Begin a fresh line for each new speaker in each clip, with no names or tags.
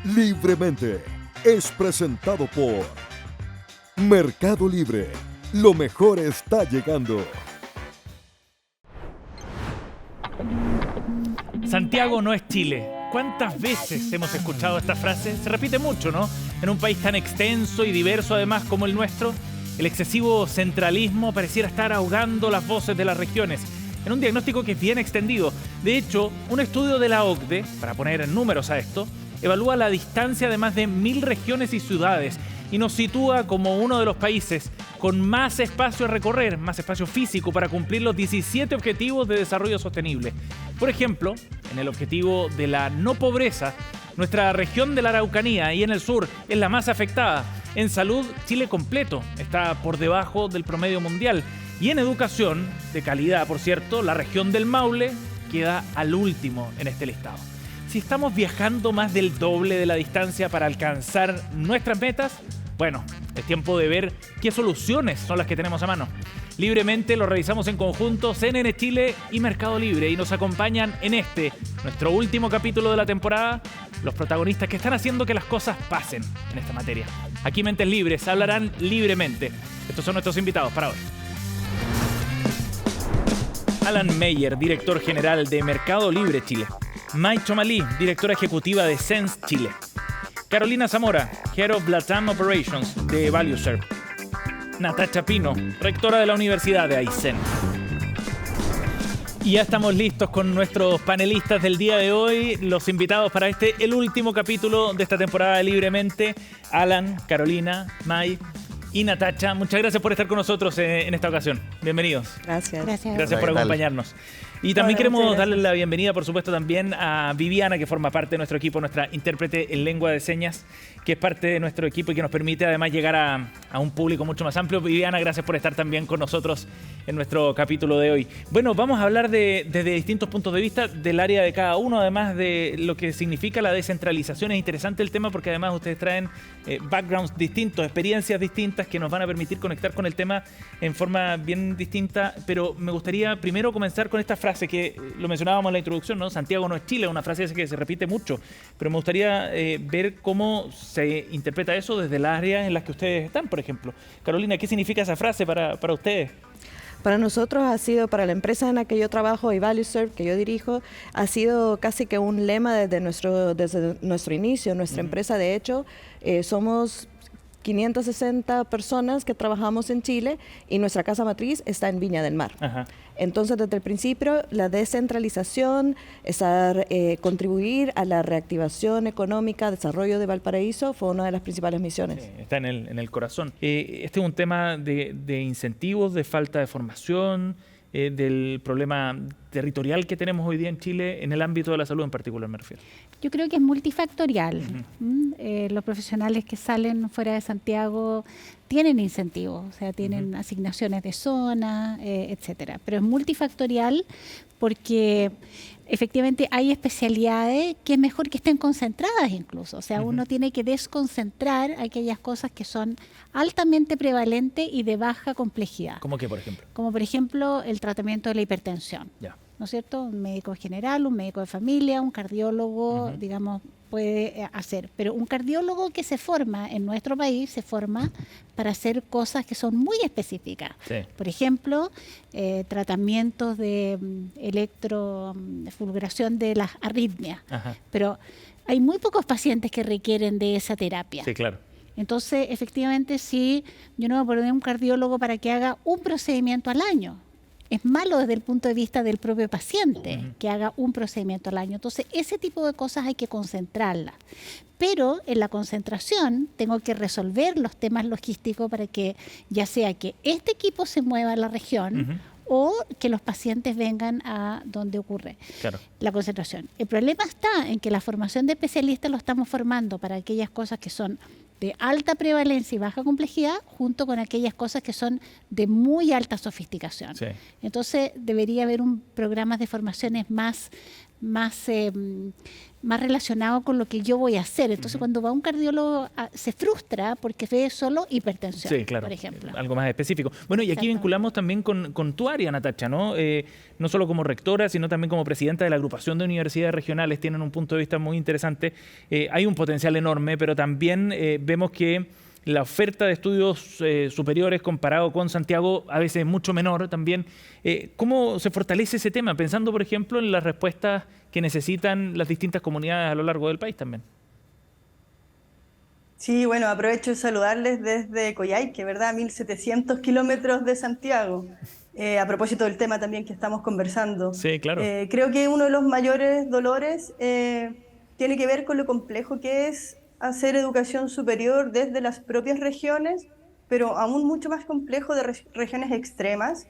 Libremente es presentado por Mercado Libre. Lo mejor está llegando.
Santiago no es Chile. ¿Cuántas veces hemos escuchado esta frase? Se repite mucho, ¿no? En un país tan extenso y diverso además como el nuestro, el excesivo centralismo pareciera estar ahogando las voces de las regiones, en un diagnóstico que es bien extendido. De hecho, un estudio de la OCDE, para poner en números a esto, evalúa la distancia de más de 1000 regiones y ciudades y nos sitúa como uno de los países con más espacio a recorrer, más espacio físico para cumplir los 17 objetivos de desarrollo sostenible. Por ejemplo, en el objetivo de la no pobreza, nuestra región de la Araucanía y en el sur es la más afectada. En salud, Chile completo está por debajo del promedio mundial. Y en educación, de calidad por cierto, la región del Maule queda al último en este listado. Si estamos viajando más del doble de la distancia para alcanzar nuestras metas, bueno, es tiempo de ver qué soluciones son las que tenemos a mano. Libremente lo revisamos en conjunto CNN Chile y Mercado Libre y nos acompañan en nuestro último capítulo de la temporada, los protagonistas que están haciendo que las cosas pasen en esta materia. Aquí Mentes Libres hablarán libremente. Estos son nuestros invitados para hoy. Alan Meyer, director general de Mercado Libre Chile. May Chomalí, directora ejecutiva de Sense Chile. Carolina Zamora, Head of Latam Operations de ValueServe. Natacha Pino, rectora de la Universidad de Aysén. Y ya estamos listos con nuestros panelistas del día de hoy, los invitados para el último capítulo de esta temporada de Libremente. Alan, Carolina, May y Natacha, muchas gracias por estar con nosotros en esta ocasión. Bienvenidos.
Gracias.
Gracias por acompañarnos. Y también queremos darle la bienvenida, por supuesto, también a Viviana, que forma parte de nuestro equipo, nuestra intérprete en lengua de señas, que es parte de nuestro equipo y que nos permite además llegar a un público mucho más amplio. Viviana, gracias por estar también con nosotros en nuestro capítulo de hoy. Bueno, vamos a hablar desde distintos puntos de vista del área de cada uno, además de lo que significa la descentralización. Es interesante el tema porque además ustedes traen backgrounds distintos, experiencias distintas que nos van a permitir conectar con el tema en forma bien distinta. Pero me gustaría primero comenzar con esta frase que lo mencionábamos en la introducción, ¿no? Santiago no es Chile, una frase que se repite mucho, pero me gustaría ver cómo se interpreta eso desde las áreas en las que ustedes están, por ejemplo. Carolina, ¿qué significa esa frase para ustedes?
Para nosotros ha sido, para la empresa en la que yo trabajo y ValueServe, que yo dirijo, ha sido casi que un lema desde nuestro inicio. Nuestra empresa, de hecho, somos 560 personas que trabajamos en Chile y nuestra casa matriz está en Viña del Mar. Ajá. Entonces, desde el principio, la descentralización, contribuir a la reactivación económica, desarrollo de Valparaíso, fue una de las principales misiones.
Sí, está en el corazón. Este es un tema de incentivos, de falta de formación, del problema territorial que tenemos hoy día en Chile, en el ámbito de la salud en particular, me refiero.
Yo creo que es multifactorial. Los profesionales que salen fuera de Santiago tienen incentivos, o sea, tienen asignaciones de zona, etcétera. Pero es multifactorial porque efectivamente hay especialidades que es mejor que estén concentradas incluso. O sea, uno tiene que desconcentrar aquellas cosas que son altamente prevalentes y de baja complejidad.
¿Cómo qué, por ejemplo?
Como por ejemplo el tratamiento de la hipertensión. Ya. ¿No es cierto? Un médico general, un médico de familia, un cardiólogo, digamos, puede hacer. Pero un cardiólogo que se forma en nuestro país, se forma para hacer cosas que son muy específicas. Sí. Por ejemplo, tratamientos de electrofulguración de las arritmias. Ajá. Pero hay muy pocos pacientes que requieren de esa terapia.
Sí, claro.
Entonces, efectivamente, sí, yo no voy a poner un cardiólogo para que haga un procedimiento al año. Es malo desde el punto de vista del propio paciente que haga un procedimiento al año. Entonces, ese tipo de cosas hay que concentrarlas. Pero en la concentración tengo que resolver los temas logísticos para que ya sea que este equipo se mueva a la región o que los pacientes vengan a donde ocurre la concentración. El problema está en que la formación de especialistas lo estamos formando para aquellas cosas que son de alta prevalencia y baja complejidad, junto con aquellas cosas que son de muy alta sofisticación. Sí. Entonces, debería haber programas de formaciones más más relacionado con lo que yo voy a hacer. Entonces, cuando va un cardiólogo, se frustra porque ve solo hipertensión,
Sí, claro,
por ejemplo.
algo más específico. Bueno, y aquí vinculamos también con tu área, Natacha, ¿no? No solo como rectora, sino también como presidenta de la agrupación de universidades regionales. Tienen un punto de vista muy interesante. Hay un potencial enorme, pero también vemos que la oferta de estudios superiores comparado con Santiago a veces es mucho menor también. ¿Cómo se fortalece ese tema? Pensando, por ejemplo, en las respuestas que necesitan las distintas comunidades a lo largo del país también.
Sí, bueno, aprovecho de saludarles desde Coyhaique, ¿verdad? 1.700 kilómetros de Santiago. A propósito del tema también que estamos conversando.
Sí, claro.
Creo que uno de los mayores dolores tiene que ver con lo complejo que es hacer educación superior desde las propias regiones, pero aún mucho más complejo de regiones extremas.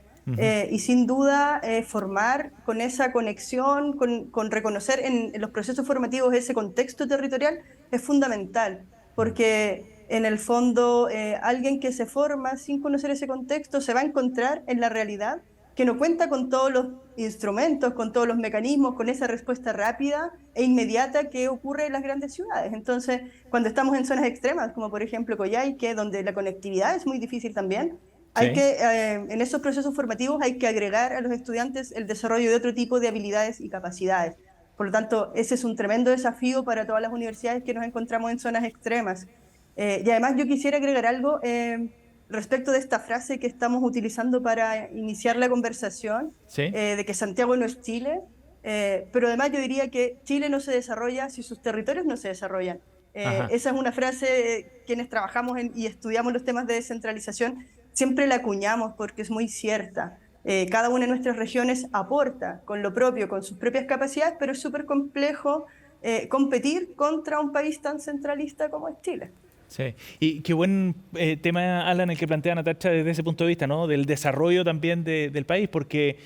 Y sin duda formar con esa conexión, con reconocer en los procesos formativos ese contexto territorial es fundamental, porque en el fondo alguien que se forma sin conocer ese contexto se va a encontrar en la realidad que no cuenta con todos los instrumentos, con todos los mecanismos, con esa respuesta rápida e inmediata que ocurre en las grandes ciudades. Entonces, cuando estamos en zonas extremas, como por ejemplo Coyhaique, donde la conectividad es muy difícil también, hay que, en esos procesos formativos hay que agregar a los estudiantes el desarrollo de otro tipo de habilidades y capacidades. Por lo tanto, ese es un tremendo desafío para todas las universidades que nos encontramos en zonas extremas. Y además yo quisiera agregar algo respecto de esta frase que estamos utilizando para iniciar la conversación, de que Santiago no es Chile, pero además yo diría que Chile no se desarrolla si sus territorios no se desarrollan. Esa es una frase, quienes trabajamos y estudiamos los temas de descentralización, siempre la acuñamos porque es muy cierta. Cada una de nuestras regiones aporta con lo propio, con sus propias capacidades, pero es súper complejo competir contra un país tan centralista como es Chile.
Sí, y qué buen tema, Alan, el que plantea Natacha desde ese punto de vista, ¿no? Del desarrollo también del país, porque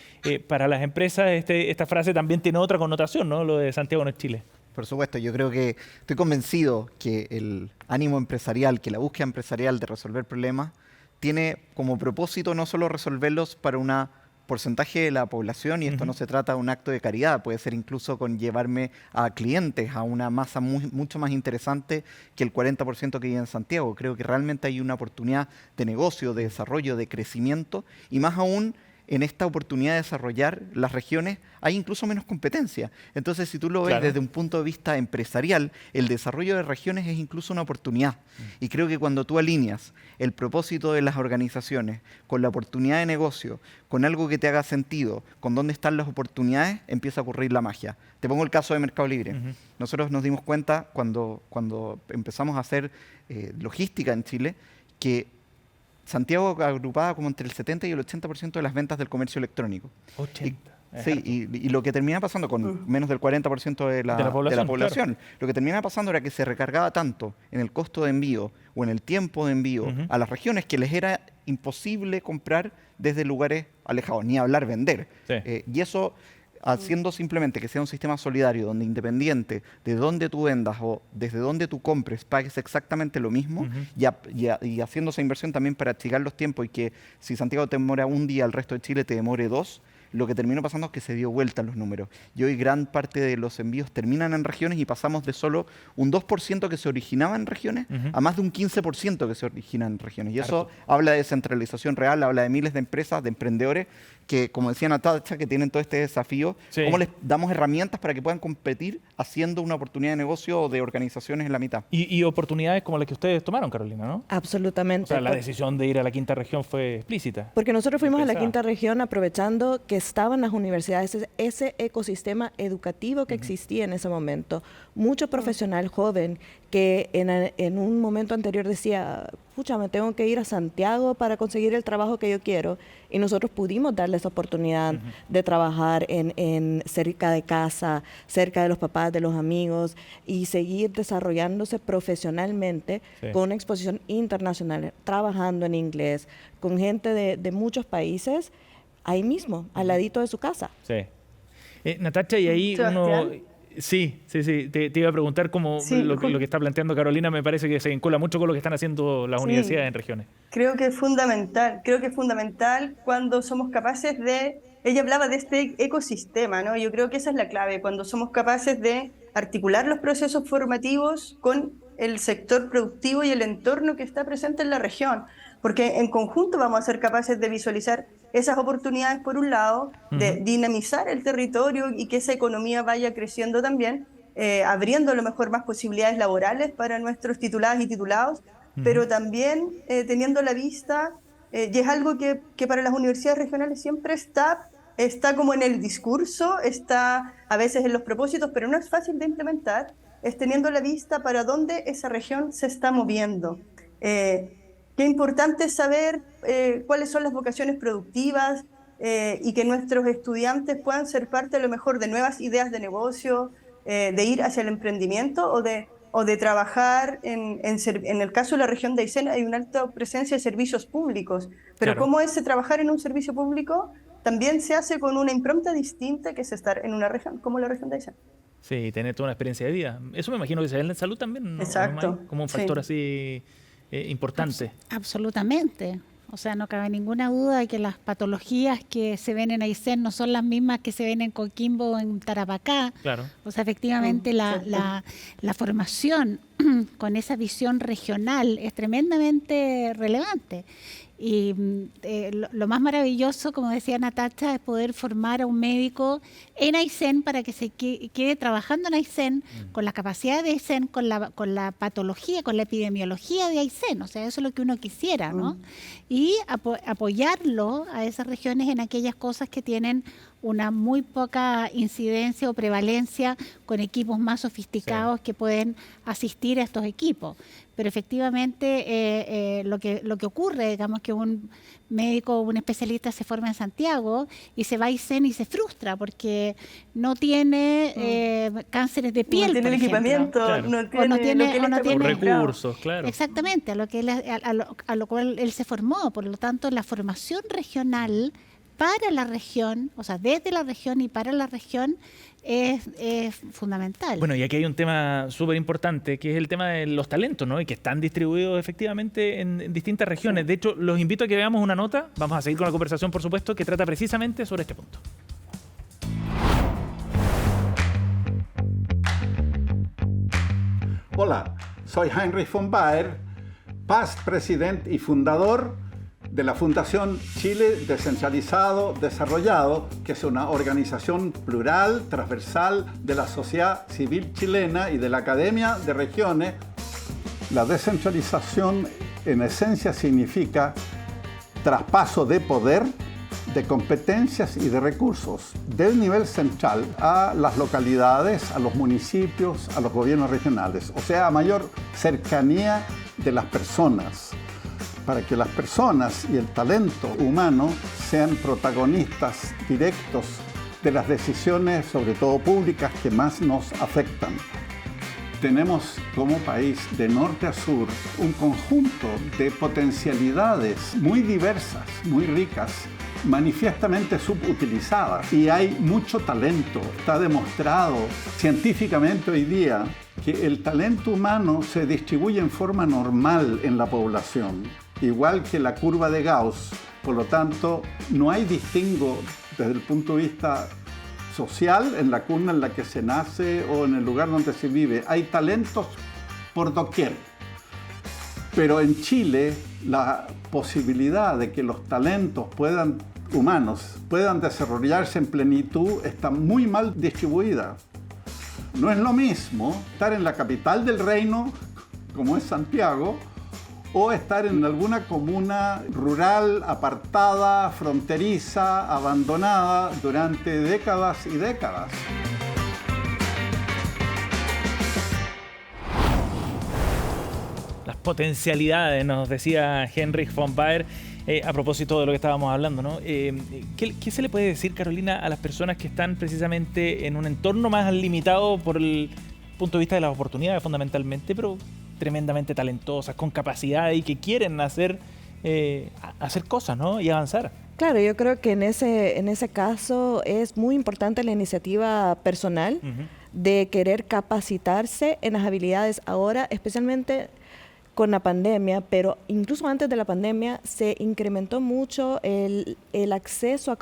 para las empresas esta frase también tiene otra connotación, ¿no? Lo de Santiago no es Chile.
Por supuesto, yo creo que estoy convencido que el ánimo empresarial, que la búsqueda empresarial de resolver problemas, tiene como propósito no solo resolverlos para un porcentaje de la población, y esto no se trata de un acto de caridad, puede ser incluso con llevarme a clientes a una masa mucho más interesante que el 40% que vive en Santiago. Creo que realmente hay una oportunidad de negocio, de desarrollo, de crecimiento, y más aún en esta oportunidad de desarrollar las regiones hay incluso menos competencia. Entonces, si tú lo ves desde un punto de vista empresarial, el desarrollo de regiones es incluso una oportunidad. Y creo que cuando tú alineas el propósito de las organizaciones con la oportunidad de negocio, con algo que te haga sentido, con dónde están las oportunidades, empieza a ocurrir la magia. Te pongo el caso de Mercado Libre. Nosotros nos dimos cuenta cuando empezamos a hacer logística en Chile, que Santiago agrupaba como entre el 70 y el 80% de las ventas del comercio electrónico.
80.
Y lo que termina pasando con menos del 40% de la población, lo que termina pasando era que se recargaba tanto en el costo de envío o en el tiempo de envío a las regiones que les era imposible comprar desde lugares alejados, ni hablar vender. Y eso, haciendo simplemente que sea un sistema solidario donde independiente de dónde tú vendas o desde dónde tú compres, pagues exactamente lo mismo, y haciendo esa inversión también para achicar los tiempos, y que si Santiago te demora un día, el resto de Chile te demore 2, lo que terminó pasando es que se dio vuelta en los números. Y hoy gran parte de los envíos terminan en regiones y pasamos de solo un 2% que se originaba en regiones a más de un 15% que se origina en regiones. Y eso habla de descentralización real, habla de miles de empresas, de emprendedores que, como decía Natacha, que tienen todo este desafío. ¿Cómo les damos herramientas para que puedan competir haciendo una oportunidad de negocio o de organizaciones en la mitad?
Y oportunidades como las que ustedes tomaron, Carolina, ¿no?
Absolutamente.
O sea, la decisión de ir a la quinta región fue explícita.
Porque nosotros fuimos a la quinta región aprovechando que estaban las universidades, ese ecosistema educativo que existía en ese momento. Mucho profesional joven que en un momento anterior decía, pucha, me tengo que ir a Santiago para conseguir el trabajo que yo quiero. Y nosotros pudimos darles oportunidad de trabajar en cerca de casa, cerca de los papás, de los amigos, y seguir desarrollándose profesionalmente con una exposición internacional, trabajando en inglés, con gente de muchos países, ahí mismo, al ladito de su casa.
Sí. Natacha, y ahí uno... Sí, te iba a preguntar cómo lo que está planteando Carolina me parece que se vincula mucho con lo que están haciendo las universidades en regiones.
Creo que es fundamental cuando somos capaces de... Ella hablaba de este ecosistema, ¿no? Yo creo que esa es la clave, cuando somos capaces de articular los procesos formativos con el sector productivo y el entorno que está presente en la región, porque en conjunto vamos a ser capaces de visualizar esas oportunidades por un lado, de dinamizar el territorio y que esa economía vaya creciendo también, abriendo a lo mejor más posibilidades laborales para nuestros tituladas y titulados, pero también teniendo la vista, y es algo que para las universidades regionales siempre está como en el discurso, está a veces en los propósitos, pero no es fácil de implementar, es teniendo la vista para dónde esa región se está moviendo. Qué importante es saber cuáles son las vocaciones productivas y que nuestros estudiantes puedan ser parte a lo mejor de nuevas ideas de negocio, de ir hacia el emprendimiento o de trabajar en el caso de la región de Aysén hay una alta presencia de servicios públicos, pero
Claro.
cómo ese trabajar en un servicio público también se hace con una impronta distinta que es estar en una región como la región de Aysén.
Sí, tener toda una experiencia de vida. Eso me imagino que se ve en la salud también, ¿no?
Exacto,
May? Como un factor así importante.
Absolutamente. O sea, no cabe ninguna duda de que las patologías que se ven en Aysén no son las mismas que se ven en Coquimbo o en Tarapacá.
Claro.
O sea, efectivamente la formación con esa visión regional es tremendamente relevante. Y lo más maravilloso, como decía Natacha, es poder formar a un médico en Aysén para que se quede trabajando en Aysén con la capacidad de Aysén, con la patología, con la epidemiología de Aysén. O sea, eso es lo que uno quisiera, ¿no? Y apoyarlo a esas regiones en aquellas cosas que tienen una muy poca incidencia o prevalencia con equipos más sofisticados que pueden asistir a estos equipos. Pero efectivamente lo que ocurre, digamos que un médico o un especialista se forma en Santiago y se va a Aysén y se frustra porque no tiene cánceres de piel,
no tiene
por
el
ejemplo.
equipamiento,
Claro.
no
O no
tiene,
tiene-
lo que él
o no
está
tiene-
acostumbrado.
Recursos, claro.
Exactamente, a lo cual él se formó. Por lo tanto, la formación regional para la región, o sea, desde la región y para la región, es fundamental.
Bueno, y aquí hay un tema súper importante, que es el tema de los talentos, ¿no? Y que están distribuidos efectivamente en distintas regiones. De hecho, los invito a que veamos una nota, vamos a seguir con la conversación, por supuesto, que trata precisamente sobre este punto.
Hola, soy Heinrich von Baer, past presidente y fundador de la Fundación Chile Descentralizado Desarrollado, que es una organización plural, transversal de la sociedad civil chilena y de la Academia de Regiones. La descentralización en esencia significa traspaso de poder, de competencias y de recursos del nivel central a las localidades, a los municipios, a los gobiernos regionales, o sea, a mayor cercanía de las personas, para que las personas y el talento humano sean protagonistas directos de las decisiones, sobre todo públicas, que más nos afectan. Tenemos como país de norte a sur un conjunto de potencialidades muy diversas, muy ricas, manifiestamente subutilizadas, y hay mucho talento. Está demostrado científicamente hoy día que el talento humano se distribuye en forma normal en la población, igual que la curva de Gauss. Por lo tanto, no hay distingo desde el punto de vista social en la cuna en la que se nace o en el lugar donde se vive. Hay talentos por doquier. Pero en Chile, la posibilidad de que los talentos humanos puedan desarrollarse en plenitud está muy mal distribuida. No es lo mismo estar en la capital del reino, como es Santiago, o estar en alguna comuna rural, apartada, fronteriza, abandonada durante décadas y décadas.
Las potencialidades, nos decía Heinrich von Baer, a propósito de lo que estábamos hablando, ¿no? ¿Qué se le puede decir, Carolina, a las personas que están precisamente en un entorno más limitado por el punto de vista de las oportunidades, fundamentalmente, pero tremendamente talentosas, con capacidad y que quieren hacer cosas, ¿no? Y avanzar?
Claro, yo creo que en ese caso es muy importante la iniciativa personal de querer capacitarse en las habilidades ahora, especialmente con la pandemia, pero incluso antes de la pandemia se incrementó mucho el acceso a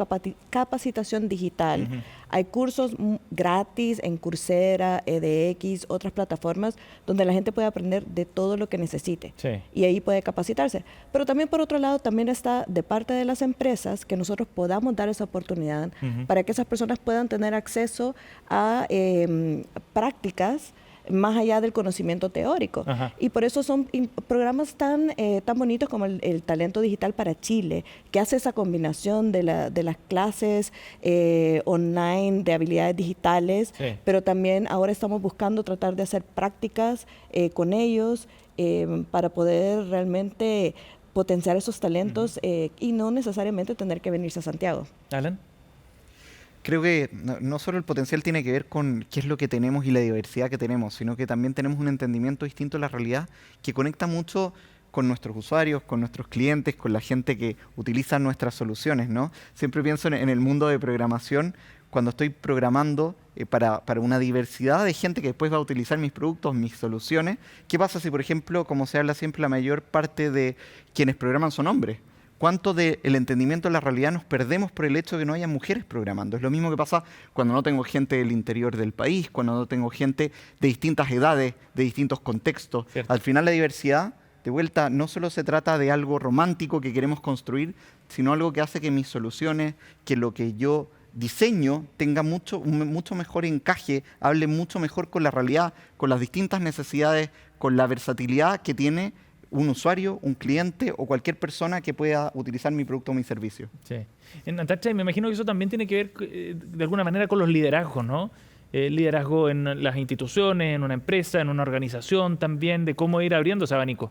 capacitación digital. Hay cursos gratis en Coursera, edX, otras plataformas donde la gente puede aprender de todo lo que necesite y ahí puede capacitarse. Pero también por otro lado, también está de parte de las empresas que nosotros podamos dar esa oportunidad para que esas personas puedan tener acceso a prácticas más allá del conocimiento teórico. Y por eso son programas tan bonitos como el Talento Digital para Chile, que hace esa combinación de las clases online de habilidades digitales, pero también ahora estamos buscando tratar de hacer prácticas con ellos para poder realmente potenciar esos talentos y no necesariamente tener que venirse a Santiago.
Alan.
Creo que no solo el potencial tiene que ver con qué es lo que tenemos y la diversidad que tenemos, sino que también tenemos un entendimiento distinto de la realidad que conecta mucho con nuestros usuarios, con nuestros clientes, con la gente que utiliza nuestras soluciones, ¿no? Siempre pienso en el mundo de programación, cuando estoy programando para una diversidad de gente que después va a utilizar mis productos, mis soluciones. ¿Qué pasa si, por ejemplo, como se habla siempre, la mayor parte de quienes programan son hombres? ¿Cuánto del entendimiento de la realidad nos perdemos por el hecho de que no haya mujeres programando? Es lo mismo que pasa cuando no tengo gente del interior del país, cuando no tengo gente de distintas edades, de distintos contextos. Al final la diversidad, de vuelta, no solo se trata de algo romántico que queremos construir, sino algo que hace que mis soluciones, que lo que yo diseño tenga mucho mejor encaje, hable mucho mejor con la realidad, con las distintas necesidades, con la versatilidad que tiene un usuario, un cliente o cualquier persona que pueda utilizar mi producto o mi servicio.
Sí. Natacha, me imagino que eso también tiene que ver de alguna manera con los liderazgos, ¿no? Liderazgo en las instituciones, en una empresa, en una organización también, de cómo ir abriendo ese abanico.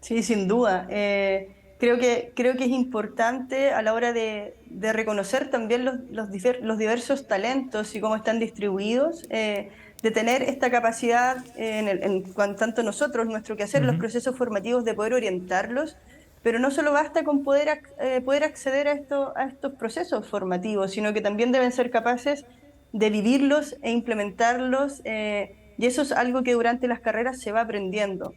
Sí, sin duda. Creo que es importante a la hora de reconocer también los diversos talentos y cómo están distribuidos, de tener esta capacidad tanto nosotros, nuestro quehacer, los procesos formativos, de poder orientarlos, pero no solo basta con poder acceder a estos procesos formativos, sino que también deben ser capaces de vivirlos e implementarlos, y eso es algo que durante las carreras se va aprendiendo.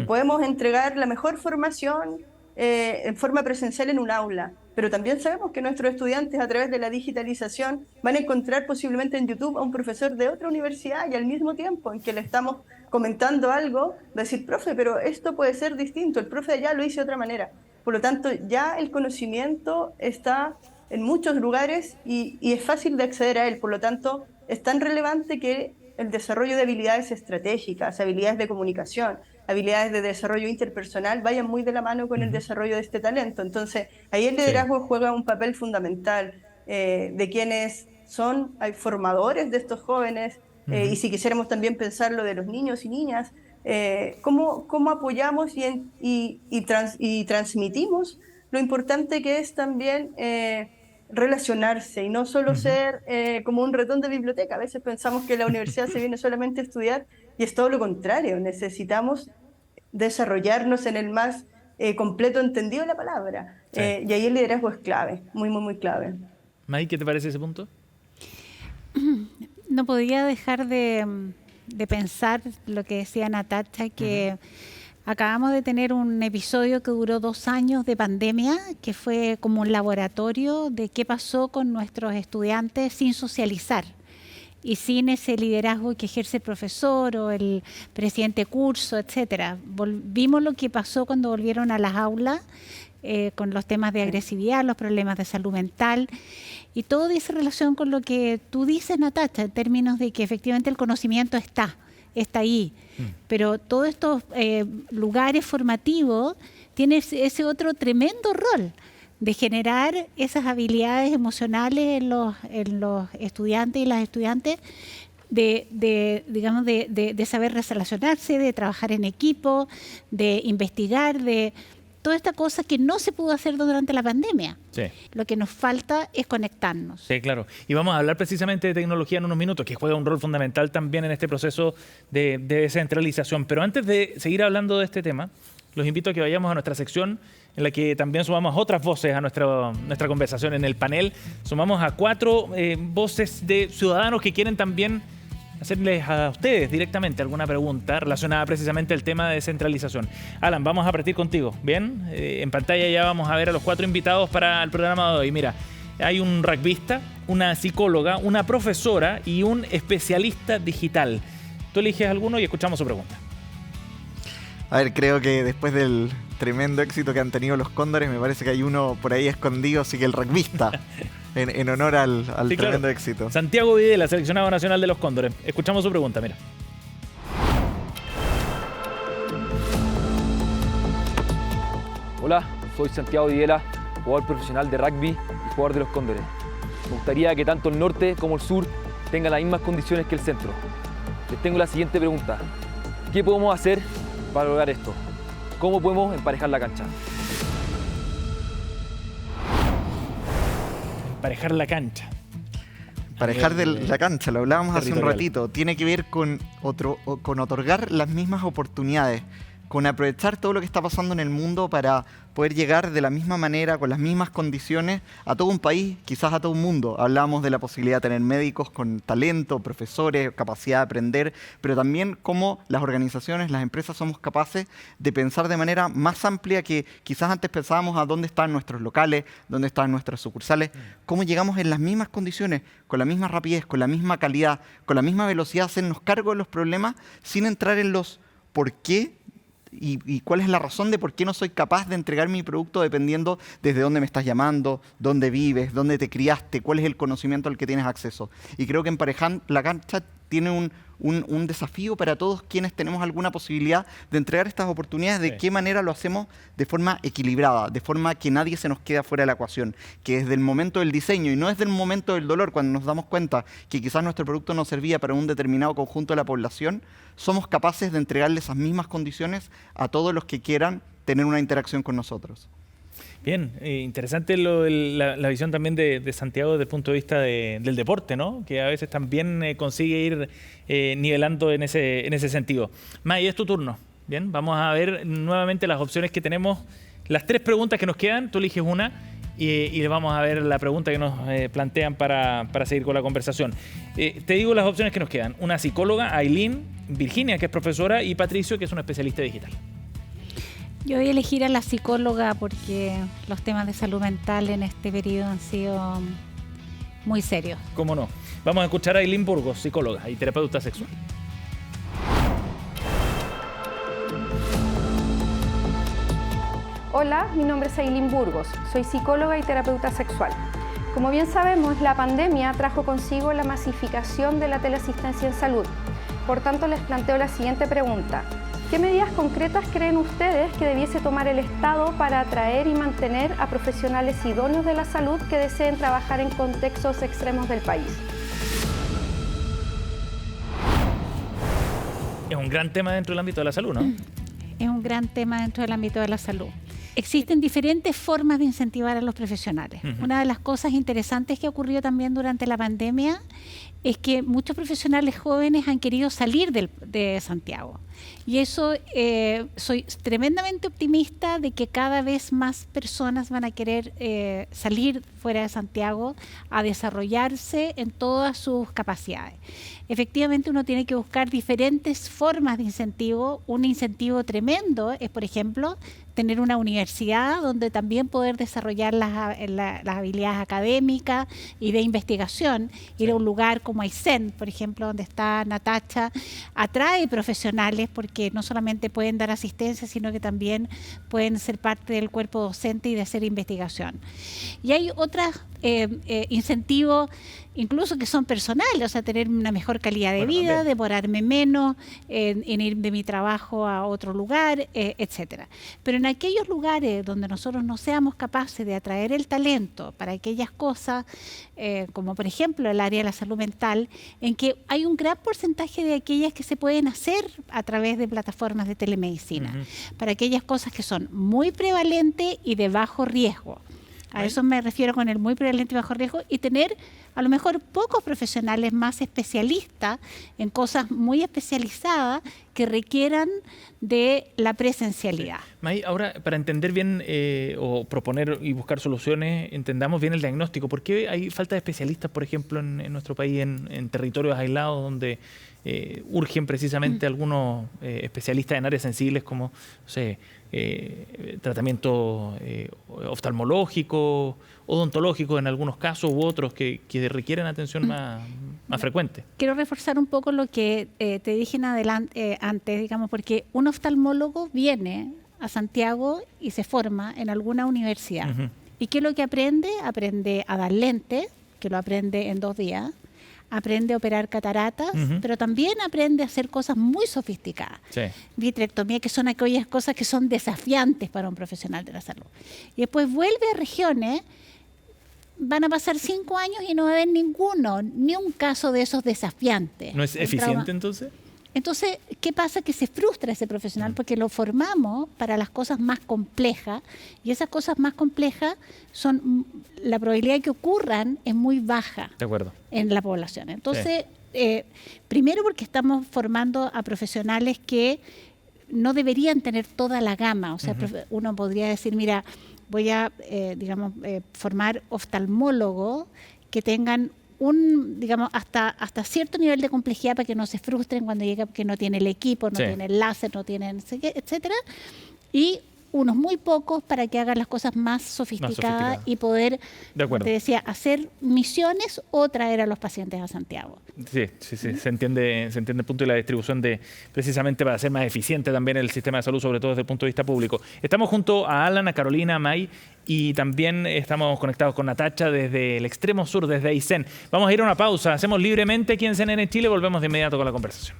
Podemos entregar la mejor formación en forma presencial en un aula, pero también sabemos que nuestros estudiantes, a través de la digitalización, van a encontrar posiblemente en YouTube a un profesor de otra universidad, y al mismo tiempo en que le estamos comentando algo, decir, profe, pero esto puede ser distinto, el profe de allá lo hizo de otra manera. Por lo tanto, ya el conocimiento está en muchos lugares y es fácil de acceder a él. Por lo tanto, es tan relevante que el desarrollo de habilidades estratégicas, habilidades de comunicación, habilidades de desarrollo interpersonal vayan muy de la mano con el desarrollo de este talento. Entonces, ahí el liderazgo juega un papel fundamental, de quienes son formadores de estos jóvenes, y si quisiéramos también pensarlo de los niños y niñas, cómo apoyamos y transmitimos lo importante que es también relacionarse y no solo ser como un ratón de biblioteca. A veces pensamos que la universidad se viene solamente a estudiar, y es todo lo contrario. Necesitamos desarrollarnos en el más completo entendido de la palabra. Y ahí el liderazgo es clave, muy, muy, muy clave.
May, ¿qué te parece ese punto?
No podía dejar de pensar lo que decía Natacha, que acabamos de tener un episodio que duró 2 años de pandemia, que fue como un laboratorio de qué pasó con nuestros estudiantes sin socializar y sin ese liderazgo que ejerce el profesor o el presidente de curso, etcétera. Vimos lo que pasó cuando volvieron a las aulas, con los temas de agresividad, los problemas de salud mental, y todo dice relación con lo que tú dices, Natacha, en términos de que efectivamente el conocimiento está ahí, pero todos estos lugares formativos tienen ese otro tremendo rol de generar esas habilidades emocionales en los estudiantes y las estudiantes, de saber relacionarse, de trabajar en equipo, de investigar, de toda esta cosa que no se pudo hacer durante la pandemia.
Sí.
Lo que nos falta es conectarnos.
Sí, claro. Y vamos a hablar precisamente de tecnología en unos minutos, que juega un rol fundamental también en este proceso de descentralización. Pero antes de seguir hablando de este tema, los invito a que vayamos a nuestra sección, en la que también sumamos otras voces a nuestra conversación en el panel. Sumamos a 4 voces de ciudadanos que quieren también hacerles a ustedes directamente alguna pregunta relacionada precisamente al tema de descentralización. Alan, vamos a partir contigo, ¿bien? En pantalla ya vamos a ver a los 4 invitados para el programa de hoy. Mira, hay un rugbyista, una psicóloga, una profesora y un especialista digital. Tú eliges alguno y escuchamos su pregunta.
A ver, creo que después del tremendo éxito que han tenido los Cóndores, me parece que hay uno por ahí escondido, así que el rugbyista, en honor al
Sí,
tremendo
claro.
éxito.
Santiago Videla, seleccionado nacional de los Cóndores. Escuchamos su pregunta, mira.
Hola, soy Santiago Videla, jugador profesional de rugby y jugador de los Cóndores. Me gustaría que tanto el norte como el sur tengan las mismas condiciones que el centro. Les tengo la siguiente pregunta. ¿Qué podemos hacer para lograr esto? ¿Cómo podemos emparejar la cancha?
Emparejar la cancha.
Parejar de la cancha, lo hablábamos hace un
territorial.
ratito, tiene que ver con otorgar las mismas oportunidades, con aprovechar todo lo que está pasando en el mundo para poder llegar de la misma manera, con las mismas condiciones, a todo un país, quizás a todo un mundo. Hablábamos de la posibilidad de tener médicos con talento, profesores, capacidad de aprender, pero también cómo las organizaciones, las empresas somos capaces de pensar de manera más amplia que quizás antes pensábamos a dónde están nuestros locales, dónde están nuestras sucursales, cómo llegamos en las mismas condiciones, con la misma rapidez, con la misma calidad, con la misma velocidad, a hacernos cargo de los problemas sin entrar en los por qué y cuál es la razón de por qué no soy capaz de entregar mi producto dependiendo desde dónde me estás llamando, dónde vives, dónde te criaste, cuál es el conocimiento al que tienes acceso. Y creo que emparejar la cancha tiene un desafío para todos quienes tenemos alguna posibilidad de entregar estas oportunidades, de qué manera lo hacemos de forma equilibrada, de forma que nadie se nos quede fuera de la ecuación, que desde el momento del diseño y no desde el momento del dolor, cuando nos damos cuenta que quizás nuestro producto no servía para un determinado conjunto de la población, somos capaces de entregarle esas mismas condiciones a todos los que quieran tener una interacción con nosotros.
Bien, interesante la visión también de Santiago desde el punto de vista del deporte, ¿no? Que a veces también consigue ir nivelando en ese sentido. May, es tu turno. Bien, vamos a ver nuevamente las opciones que tenemos. Las 3 preguntas que nos quedan, tú eliges una y vamos a ver la pregunta que nos plantean para seguir con la conversación. Te digo las opciones que nos quedan. Una psicóloga, Aileen, Virginia, que es profesora, y Patricio, que es un especialista digital.
Yo voy a elegir a la psicóloga porque los temas de salud mental en este periodo han sido muy serios.
¿Cómo no? Vamos a escuchar a Aileen Burgos, psicóloga y terapeuta sexual.
Hola, mi nombre es Aileen Burgos, soy psicóloga y terapeuta sexual. Como bien sabemos, la pandemia trajo consigo la masificación de la teleasistencia en salud. Por tanto, les planteo la siguiente pregunta. ¿Qué medidas concretas creen ustedes que debiese tomar el Estado para atraer y mantener a profesionales idóneos de la salud que deseen trabajar en contextos extremos del país?
Es un gran tema dentro del ámbito de la salud, ¿no?
Es un gran tema dentro del ámbito de la salud. Existen diferentes formas de incentivar a los profesionales. Una de las cosas interesantes que ocurrió también durante la pandemia es que muchos profesionales jóvenes han querido salir de Santiago. Y eso, soy tremendamente optimista de que cada vez más personas van a querer salir fuera de Santiago a desarrollarse en todas sus capacidades. Efectivamente, uno tiene que buscar diferentes formas de incentivo. Un incentivo tremendo es, por ejemplo, tener una universidad donde también poder desarrollar las habilidades académicas y de investigación. Ir a un lugar como Aysén, por ejemplo, donde está Natacha, atrae profesionales porque no solamente pueden dar asistencia, sino que también pueden ser parte del cuerpo docente y de hacer investigación. Y hay otros incentivos incluso que son personales, o sea, tener una mejor calidad de vida, demorarme menos en ir de mi trabajo a otro lugar, etcétera. Pero en aquellos lugares donde nosotros no seamos capaces de atraer el talento para aquellas cosas, como por ejemplo el área de la salud mental, en que hay un gran porcentaje de aquellas que se pueden hacer a través de plataformas de telemedicina, para aquellas cosas que son muy prevalentes y de bajo riesgo. A eso me refiero con el muy prevalente y bajo riesgo, y tener a lo mejor pocos profesionales más especialistas en cosas muy especializadas que que requieran de la presencialidad.
May, ahora, para entender bien o proponer y buscar soluciones, entendamos bien el diagnóstico. ¿Por qué hay falta de especialistas, por ejemplo, en nuestro país, en territorios aislados donde urgen precisamente algunos especialistas en áreas sensibles como, no sé, tratamiento oftalmológico, odontológico en algunos casos u otros que requieren atención más frecuente?
Quiero reforzar un poco lo que te dije antes, digamos, porque un oftalmólogo viene a Santiago y se forma en alguna universidad. Uh-huh. ¿Y qué es lo que aprende? Aprende a dar lentes, que lo aprende en 2 días. Aprende a operar cataratas, pero también aprende a hacer cosas muy sofisticadas. Sí. Vitrectomía, que son aquellas cosas que son desafiantes para un profesional de la salud. Y después vuelve a regiones, van a pasar 5 años y no va a haber ni un caso de esos desafiantes.
¿No es eficiente entonces?
Entonces, ¿qué pasa? Que se frustra ese profesional porque lo formamos para las cosas más complejas y esas cosas más complejas la probabilidad de que ocurran es muy baja.
De acuerdo.
En la población. Entonces, primero porque estamos formando a profesionales que no deberían tener toda la gama. O sea, uno podría decir, mira, voy a, formar oftalmólogos que tengan hasta cierto nivel de complejidad para que no se frustren cuando llega porque no tiene el equipo, no tiene el láser, no tienen, etcétera. Y unos muy pocos para que hagan las cosas más sofisticadas y poder, te decía, hacer misiones o traer a los pacientes a Santiago.
Sí, se entiende el punto de la distribución precisamente para hacer más eficiente también el sistema de salud, sobre todo desde el punto de vista público. Estamos junto a Alan, a Carolina, a May y también estamos conectados con Natacha desde el extremo sur, desde Aysén. Vamos a ir a una pausa, hacemos libremente aquí en CNN Chile, volvemos de inmediato con la conversación.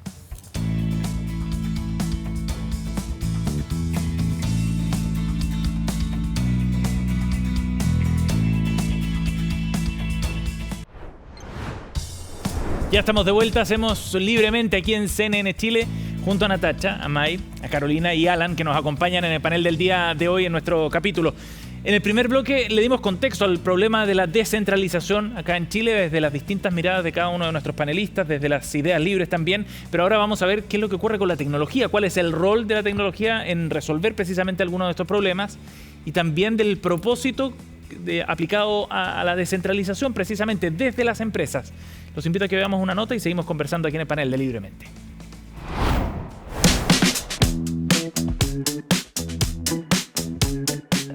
Ya estamos de vuelta, hacemos libremente aquí en CNN Chile junto a Natacha, a May, a Carolina y Alan, que nos acompañan en el panel del día de hoy en nuestro capítulo. En el primer bloque le dimos contexto al problema de la descentralización acá en Chile desde las distintas miradas de cada uno de nuestros panelistas, desde las ideas libres también, pero ahora vamos a ver qué es lo que ocurre con la tecnología, cuál es el rol de la tecnología en resolver precisamente algunos de estos problemas y también del propósito aplicado a la descentralización precisamente desde las empresas. Los invito a que veamos una nota y seguimos conversando aquí en el panel de Libremente.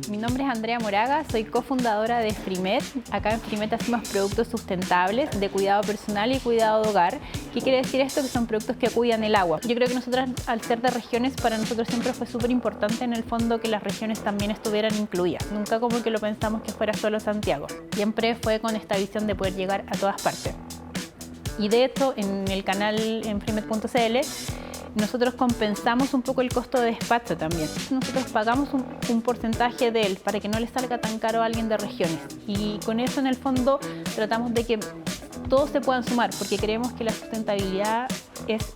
Mi nombre es Andrea Moraga, soy cofundadora de Frimet. Acá en Frimet hacemos productos sustentables de cuidado personal y cuidado de hogar. ¿Qué quiere decir esto? Que son productos que cuidan el agua. Yo creo que nosotros, al ser de regiones, para nosotros siempre fue súper importante en el fondo que las regiones también estuvieran incluidas. Nunca como que lo pensamos que fuera solo Santiago. Siempre fue con esta visión de poder llegar a todas partes. Y de hecho, en el canal en frimet.cl, nosotros compensamos un poco el costo de despacho también. Nosotros pagamos un porcentaje de él para que no le salga tan caro a alguien de regiones. Y con eso, en el fondo, tratamos de que todos se puedan sumar, porque creemos que la sustentabilidad es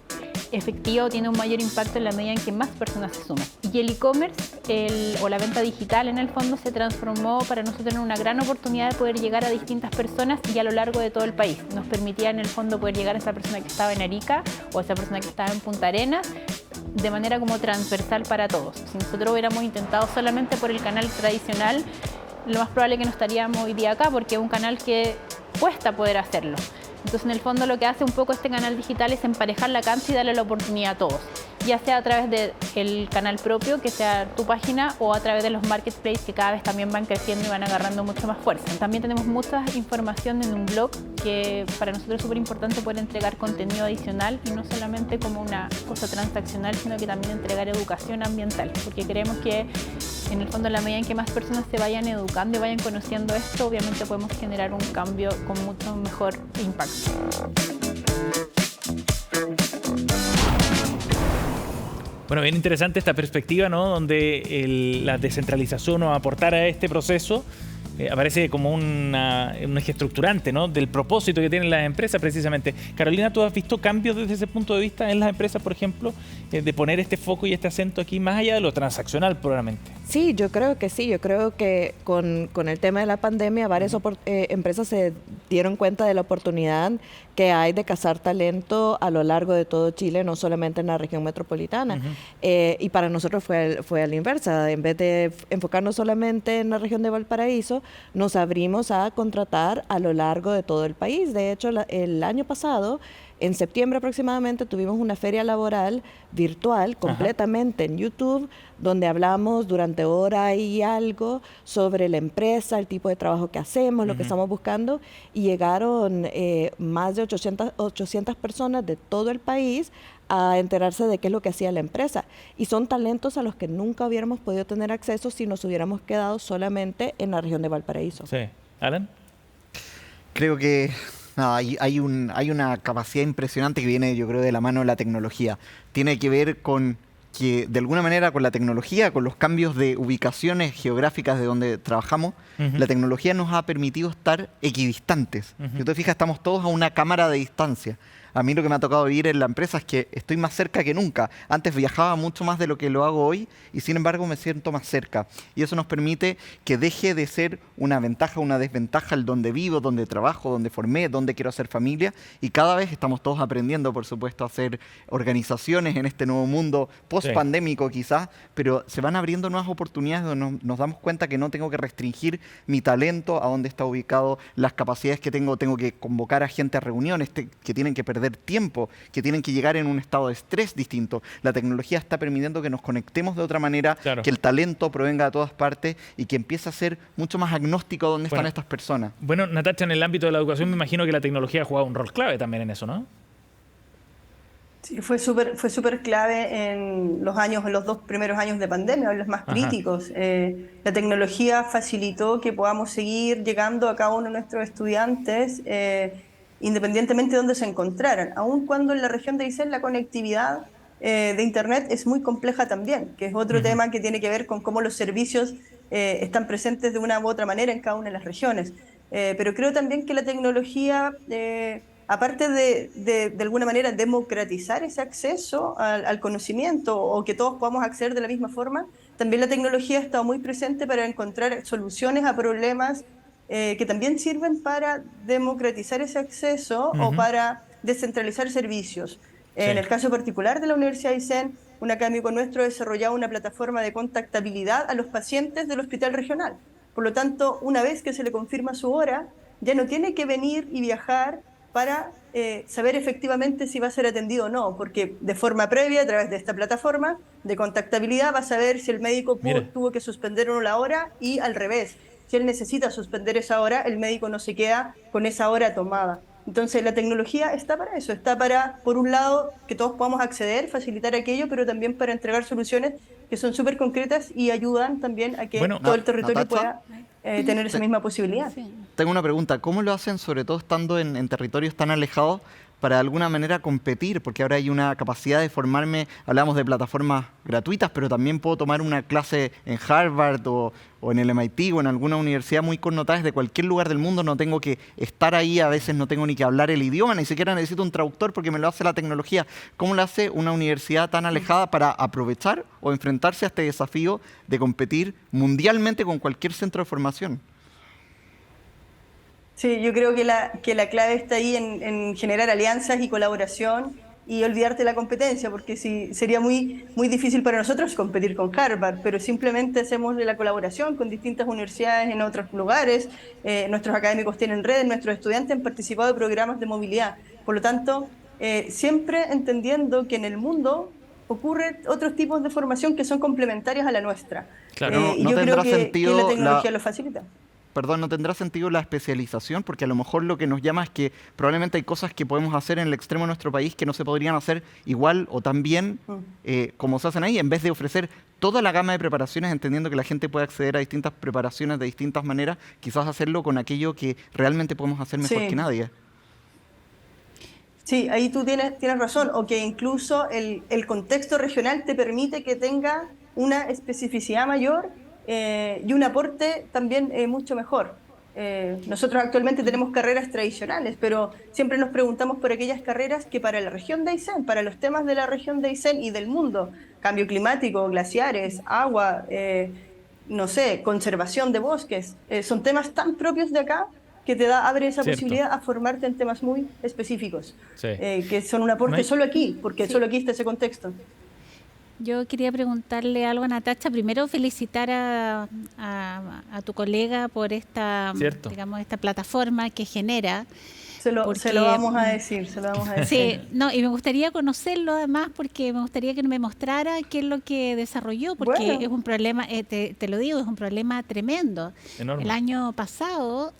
efectiva o tiene un mayor impacto en la medida en que más personas se suman. Y el e-commerce o la venta digital en el fondo se transformó para nosotros en una gran oportunidad de poder llegar a distintas personas y a lo largo de todo el país. Nos permitía en el fondo poder llegar a esa persona que estaba en Arica o a esa persona que estaba en Punta Arenas de manera como transversal para todos. Si nosotros hubiéramos intentado solamente por el canal tradicional, lo más probable es que no estaríamos hoy día acá porque es un canal que cuesta poder hacerlo. Entonces, en el fondo, lo que hace un poco este canal digital es emparejar la cancha y darle la oportunidad a todos, ya sea a través del canal propio, que sea tu página, o a través de los marketplaces que cada vez también van creciendo y van agarrando mucho más fuerza. También tenemos mucha información en un blog que para nosotros es súper importante poder entregar contenido adicional y no solamente como una cosa transaccional, sino que también entregar educación ambiental, porque creemos que en el fondo, en la medida en que más personas se vayan educando y vayan conociendo esto, obviamente podemos generar un cambio con mucho mejor impacto.
Bueno, bien interesante esta perspectiva, ¿no? Donde la descentralización o aportar a este proceso aparece como un eje estructurante, ¿no? Del propósito que tienen las empresas precisamente. Carolina, ¿tú has visto cambios desde ese punto de vista en las empresas, por ejemplo, de poner este foco y este acento aquí más allá de lo transaccional probablemente?
Sí, yo creo que sí. Yo creo que con el tema de la pandemia, varias empresas se dieron cuenta de la oportunidad que hay de cazar talento a lo largo de todo Chile, no solamente en la región metropolitana. Y para nosotros fue a la inversa. En vez de enfocarnos solamente en la región de Valparaíso, nos abrimos a contratar a lo largo de todo el país. De hecho, el año pasado, en septiembre aproximadamente, tuvimos una feria laboral virtual completamente en YouTube, donde hablamos durante hora y algo sobre la empresa, el tipo de trabajo que hacemos, lo que estamos buscando, y llegaron más de 800 personas de todo el país a enterarse de qué es lo que hacía la empresa. Y son talentos a los que nunca hubiéramos podido tener acceso si nos hubiéramos quedado solamente en la región de Valparaíso.
Sí. ¿Alan?
Creo que hay una capacidad impresionante que viene, yo creo, de la mano de la tecnología. Tiene que ver con que, de alguna manera, con la tecnología, con los cambios de ubicaciones geográficas de donde trabajamos, la tecnología nos ha permitido estar equidistantes. Si te fijas, estamos todos a una cámara de distancia. A mí lo que me ha tocado vivir en la empresa es que estoy más cerca que nunca. Antes viajaba mucho más de lo que lo hago hoy y sin embargo me siento más cerca. Y eso nos permite que deje de ser una ventaja, una desventaja el donde vivo, donde trabajo, donde formé, donde quiero hacer familia. Y cada vez estamos todos aprendiendo, por supuesto, a hacer organizaciones en este nuevo mundo post-pandémico quizás, pero se van abriendo nuevas oportunidades donde nos damos cuenta que no tengo que restringir mi talento a dónde está ubicado, las capacidades que tengo que convocar a gente a reuniones que tienen que perder tiempo, que tienen que llegar en un estado de estrés distinto. La tecnología está permitiendo que nos conectemos de otra manera, que el talento provenga de todas partes y que empiece a ser mucho más agnóstico dónde están estas personas.
Bueno, Natacha, en el ámbito de la educación me imagino que la tecnología ha jugado un rol clave también en eso, ¿no?
Sí, fue súper clave en los 2 primeros años de pandemia, los más críticos. La tecnología facilitó que podamos seguir llegando a cada uno de nuestros estudiantes independientemente de dónde se encontraran, aun cuando en la región de Aysén la conectividad de Internet es muy compleja también, que es otro tema que tiene que ver con cómo los servicios están presentes de una u otra manera en cada una de las regiones. Pero creo también que la tecnología, aparte de alguna manera democratizar ese acceso al conocimiento o que todos podamos acceder de la misma forma, también la tecnología ha estado muy presente para encontrar soluciones a problemas que también sirven para democratizar ese acceso o para descentralizar servicios. En el caso particular de la Universidad de Aysén, un académico nuestro ha desarrollado una plataforma de contactabilidad a los pacientes del hospital regional. Por lo tanto, una vez que se le confirma su hora, ya no tiene que venir y viajar para saber efectivamente si va a ser atendido o no, porque de forma previa, a través de esta plataforma de contactabilidad, va a saber si el médico tuvo que suspender o no la hora y al revés. Si él necesita suspender esa hora, el médico no se queda con esa hora tomada. Entonces, la tecnología está para eso, está para, por un lado, que todos podamos acceder, facilitar aquello, pero también para entregar soluciones que son súper concretas y ayudan también a que todo el territorio pueda tener esa misma posibilidad.
Tengo una pregunta, ¿cómo lo hacen, sobre todo estando en territorios tan alejados, para de alguna manera competir? Porque ahora hay una capacidad de formarme, hablamos de plataformas gratuitas, pero también puedo tomar una clase en Harvard o en el MIT o en alguna universidad muy connotada desde cualquier lugar del mundo. No tengo que estar ahí, a veces no tengo ni que hablar el idioma, ni siquiera necesito un traductor porque me lo hace la tecnología. ¿Cómo lo hace una universidad tan alejada para aprovechar o enfrentarse a este desafío de competir mundialmente con cualquier centro de formación?
Sí, yo creo que la clave está ahí en generar alianzas y colaboración y olvidarte de la competencia, porque sería muy difícil para nosotros competir con Harvard, pero simplemente hacemos de la colaboración con distintas universidades en otros lugares. Nuestros académicos tienen redes, nuestros estudiantes han participado de programas de movilidad. Por lo tanto, siempre entendiendo que en el mundo ocurren otros tipos de formación que son complementarias a la nuestra.
Claro,
y yo creo que la tecnología lo facilita.
Perdón, ¿no tendrá sentido la especialización? Porque a lo mejor lo que nos llama es que probablemente hay cosas que podemos hacer en el extremo de nuestro país que no se podrían hacer igual o tan bien como se hacen ahí, en vez de ofrecer toda la gama de preparaciones, entendiendo que la gente puede acceder a distintas preparaciones de distintas maneras, quizás hacerlo con aquello que realmente podemos hacer mejor que nadie.
Sí, ahí tú tienes razón, o que incluso el contexto regional te permite que tenga una especificidad mayor y un aporte también mucho mejor. Nosotros actualmente tenemos carreras tradicionales, pero siempre nos preguntamos por aquellas carreras que para la región de Aysén, para los temas de la región de Aysén y del mundo, cambio climático, glaciares, agua, no sé, conservación de bosques. Son temas tan propios de acá que abre esa posibilidad a formarte en temas muy específicos, que son un aporte solo aquí, porque solo aquí está ese contexto.
Yo quería preguntarle algo a Natacha. Primero, felicitar a tu colega por esta, digamos, esta plataforma que genera. Se lo
vamos a decir,
Sí, no, y me gustaría conocerlo además porque me gustaría que me mostrara qué es lo que desarrolló, porque es un problema, te lo digo, es un problema tremendo.
Enorme.
El año pasado,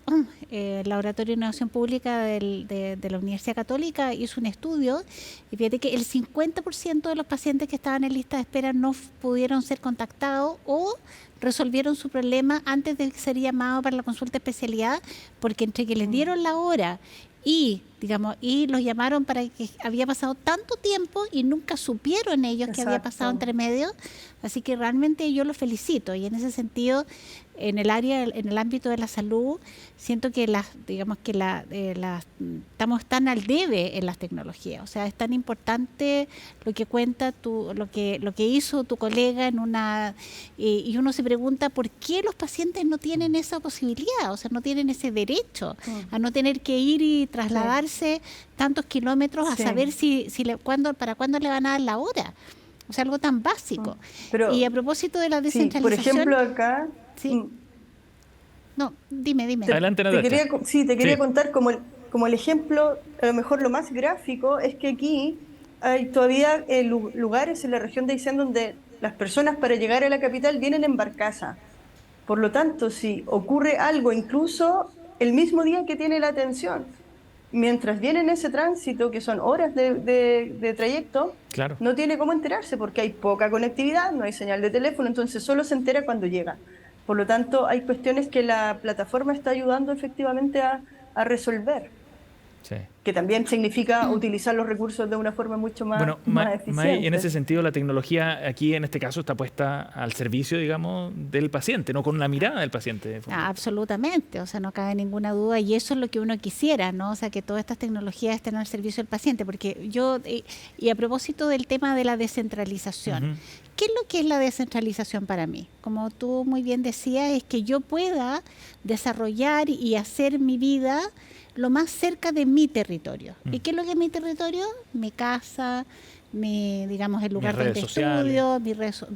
el Laboratorio de Innovación Pública de la Universidad Católica hizo un estudio y fíjate que el 50% de los pacientes que estaban en lista de espera no pudieron ser contactados o resolvieron su problema antes de ser llamado para la consulta de especialidad, porque entre que les dieron la hora y los llamaron para que había pasado tanto tiempo y nunca supieron ellos que había pasado entre medio. Así que realmente yo los felicito, y en ese sentido, en el ámbito de la salud, siento que estamos tan al debe en las tecnologías. O sea, es tan importante lo que cuenta lo que hizo tu colega y uno se pregunta por qué los pacientes no tienen esa posibilidad, o sea, no tienen ese derecho a no tener que ir y trasladarse tantos kilómetros a saber para cuándo le van a dar la hora. O sea, algo tan básico. Y a propósito de la descentralización...
por ejemplo, acá...
No, dime.
Adelante, Natacha.
Te quería contar como el ejemplo, a lo mejor lo más gráfico, es que aquí hay todavía lugares en la región de Aysén donde las personas para llegar a la capital vienen en barcaza. Por lo tanto, si ocurre algo, incluso el mismo día que tiene la atención, mientras viene en ese tránsito, que son horas de trayecto, no tiene cómo enterarse porque hay poca conectividad, no hay señal de teléfono, entonces solo se entera cuando llega. Por lo tanto, hay cuestiones que la plataforma está ayudando efectivamente a resolver. Que también significa utilizar los recursos de una forma mucho más eficiente.
May, en ese sentido, la tecnología aquí, en este caso, está puesta al servicio, digamos, del paciente, no con la mirada del paciente.
Absolutamente, o sea, no cabe ninguna duda, y eso es lo que uno quisiera, ¿no? O sea, que todas estas tecnologías estén al servicio del paciente, porque y a propósito del tema de la descentralización, ¿qué es lo que es la descentralización para mí? Como tú muy bien decías, es que yo pueda desarrollar y hacer mi vida lo más cerca de mi territorio. ¿Y qué es lo que es mi territorio? Mi casa, el lugar donde estudio,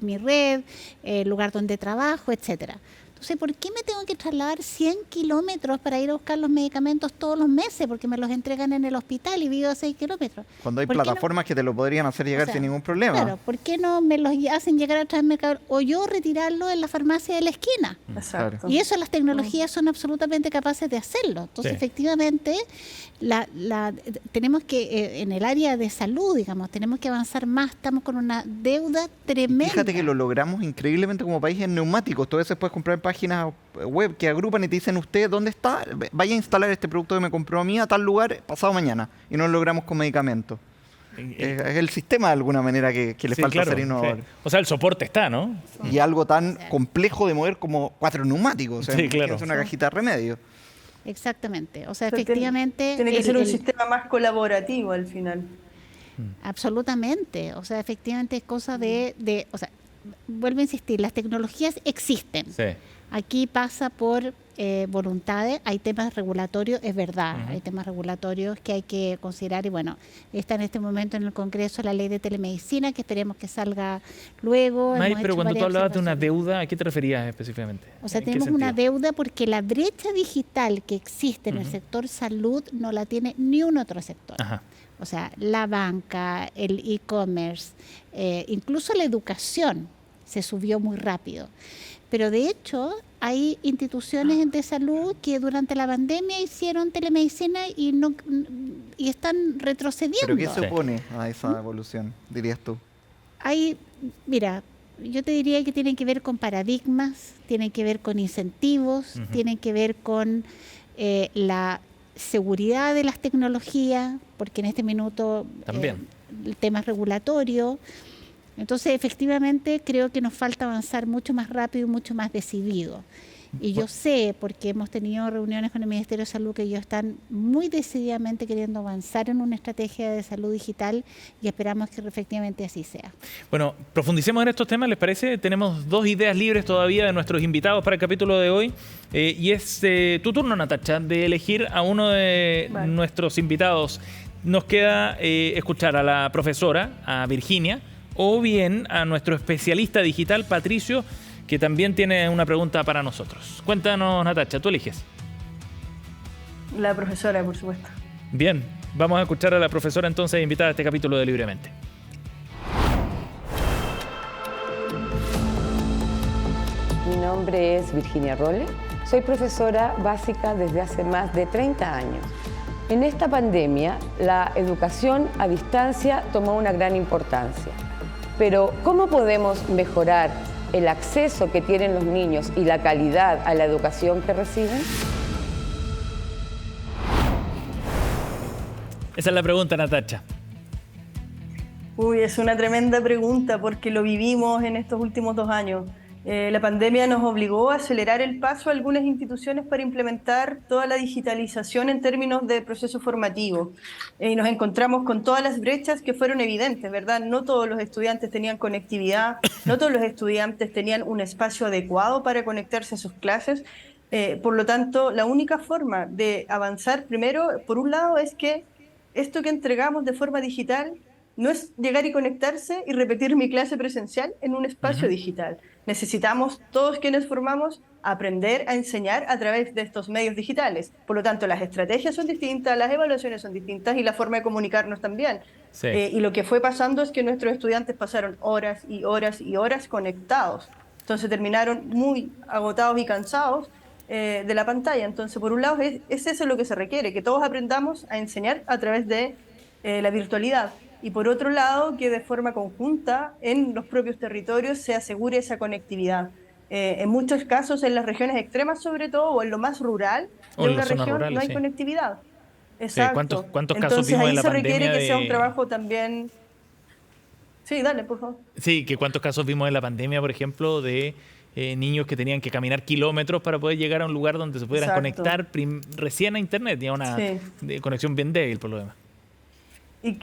mi red, el lugar donde trabajo, etcétera. Entonces, ¿por qué me tengo que trasladar 100 kilómetros para ir a buscar los medicamentos todos los meses? Porque me los entregan en el hospital y vivo a 6 kilómetros.
Cuando hay plataformas que te lo podrían hacer llegar sin ningún problema.
Claro, ¿por qué no me los hacen llegar a través del mercado? O yo retirarlo en la farmacia de la esquina.
Exacto.
Y eso las tecnologías son absolutamente capaces de hacerlo. Entonces, efectivamente, tenemos que, en el área de salud, tenemos que avanzar más. Estamos con una deuda tremenda.
Fíjate que lo logramos increíblemente como país en neumáticos. Tú a veces puedes comprar páginas web que agrupan y te dicen, usted, ¿dónde está? Vaya a instalar este producto que me compró a mí a tal lugar pasado mañana. Y no lo logramos con medicamentos. Es el sistema de alguna manera que le falta ser innovador.
O sea, el soporte está, ¿no?
Y algo tan complejo de mover como 4 neumáticos. O sea, es una cajita de remedio.
Exactamente. O sea, efectivamente...
Tiene que ser un sistema más colaborativo al final.
Absolutamente. O sea, efectivamente es cosa o sea, vuelvo a insistir, las tecnologías existen. Aquí pasa por voluntades, hay temas regulatorios, es verdad, hay temas regulatorios que hay que considerar y bueno, está en este momento en el Congreso la ley de telemedicina que esperemos que salga luego.
May, pero cuando tú hablabas de una deuda, ¿a qué te referías específicamente?
O sea, tenemos una deuda porque la brecha digital que existe en el sector salud no la tiene ni un otro sector. O sea, la banca, el e-commerce, incluso la educación se subió muy rápido. Pero de hecho hay instituciones de salud que durante la pandemia hicieron telemedicina y están retrocediendo.
¿Pero qué se opone a esa evolución, dirías tú?
Mira, yo te diría que tienen que ver con paradigmas, tienen que ver con incentivos, tienen que ver con la seguridad de las tecnologías, porque en este minuto el tema es regulatorio. Entonces, efectivamente, creo que nos falta avanzar mucho más rápido y mucho más decidido. Y yo sé, porque hemos tenido reuniones con el Ministerio de Salud, que ellos están muy decididamente queriendo avanzar en una estrategia de salud digital y esperamos que efectivamente así sea.
Bueno, profundicemos en estos temas, ¿les parece? Tenemos 2 ideas libres todavía de nuestros invitados para el capítulo de hoy. Y es tu turno, Natacha, de elegir a uno de nuestros invitados. Nos queda escuchar a la profesora, a Virginia, o bien a nuestro especialista digital, Patricio, que también tiene una pregunta para nosotros. Cuéntanos, Natacha, tú eliges.
La profesora, por supuesto.
Bien, vamos a escuchar a la profesora entonces invitada a este capítulo de Libremente.
Mi nombre es Virginia Rolle, soy profesora básica desde hace más de 30 años. En esta pandemia, la educación a distancia tomó una gran importancia. Pero, ¿cómo podemos mejorar el acceso que tienen los niños y la calidad a la educación que reciben?
Esa es la pregunta, Natacha.
Uy, es una tremenda pregunta porque lo vivimos en estos últimos 2 años. La pandemia nos obligó a acelerar el paso a algunas instituciones para implementar toda la digitalización en términos de proceso formativo. Y nos encontramos con todas las brechas que fueron evidentes, ¿verdad? No todos los estudiantes tenían conectividad, no todos los estudiantes tenían un espacio adecuado para conectarse a sus clases. Por lo tanto, la única forma de avanzar primero, por un lado, es que esto que entregamos de forma digital no es llegar y conectarse y repetir mi clase presencial en un espacio digital. Necesitamos, todos quienes formamos, aprender a enseñar a través de estos medios digitales. Por lo tanto, las estrategias son distintas, las evaluaciones son distintas y la forma de comunicarnos también.
Sí.
Y lo que fue pasando es que nuestros estudiantes pasaron horas y horas y horas conectados. Entonces terminaron muy agotados y cansados de la pantalla. Entonces, por un lado, es eso lo que se requiere, que todos aprendamos a enseñar a través de la virtualidad. Y por otro lado, que de forma conjunta en los propios territorios se asegure esa conectividad. En muchos casos, en las regiones extremas sobre todo, o en lo más rural de una región, rurales, no hay conectividad. Exacto.
Sí, ¿cuántos casos vimos en la pandemia? Entonces ahí se requiere
que sea un trabajo también... Sí, dale, por favor.
Sí, que cuántos casos vimos en la pandemia, por ejemplo, de niños que tenían que caminar kilómetros para poder llegar a un lugar donde se pudieran conectar recién a internet, y a una conexión bien débil por lo demás.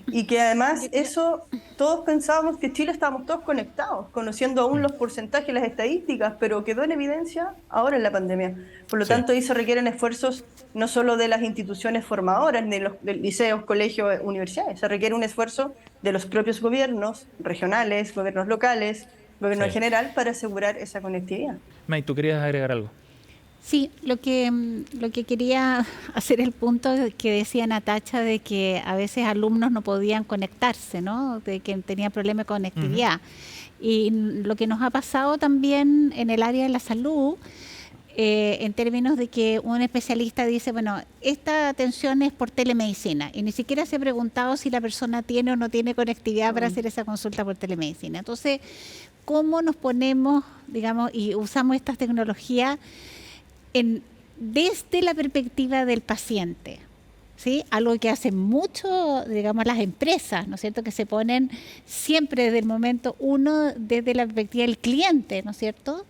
Y que además eso, todos pensábamos que Chile estábamos todos conectados, conociendo aún los porcentajes, las estadísticas, pero quedó en evidencia ahora en la pandemia. Por lo tanto, ahí se requieren esfuerzos no solo de las instituciones formadoras, de los liceos, colegios, universidades, se requiere un esfuerzo de los propios gobiernos regionales, gobiernos locales, gobierno en general, para asegurar esa conectividad.
May, ¿tú querías agregar algo?
Sí, lo que quería hacer el punto que decía Natacha de que a veces alumnos no podían conectarse, ¿no? De que tenían problemas de conectividad. Y lo que nos ha pasado también en el área de la salud, en términos de que un especialista dice, bueno, esta atención es por telemedicina, y ni siquiera se ha preguntado si la persona tiene o no tiene conectividad para hacer esa consulta por telemedicina. Entonces, ¿cómo nos ponemos, digamos, y usamos estas tecnologías desde la perspectiva del paciente? ¿Sí? Algo que hacen mucho, digamos, las empresas, ¿no es cierto?, que se ponen siempre desde el momento uno, desde la perspectiva del cliente, ¿no es cierto?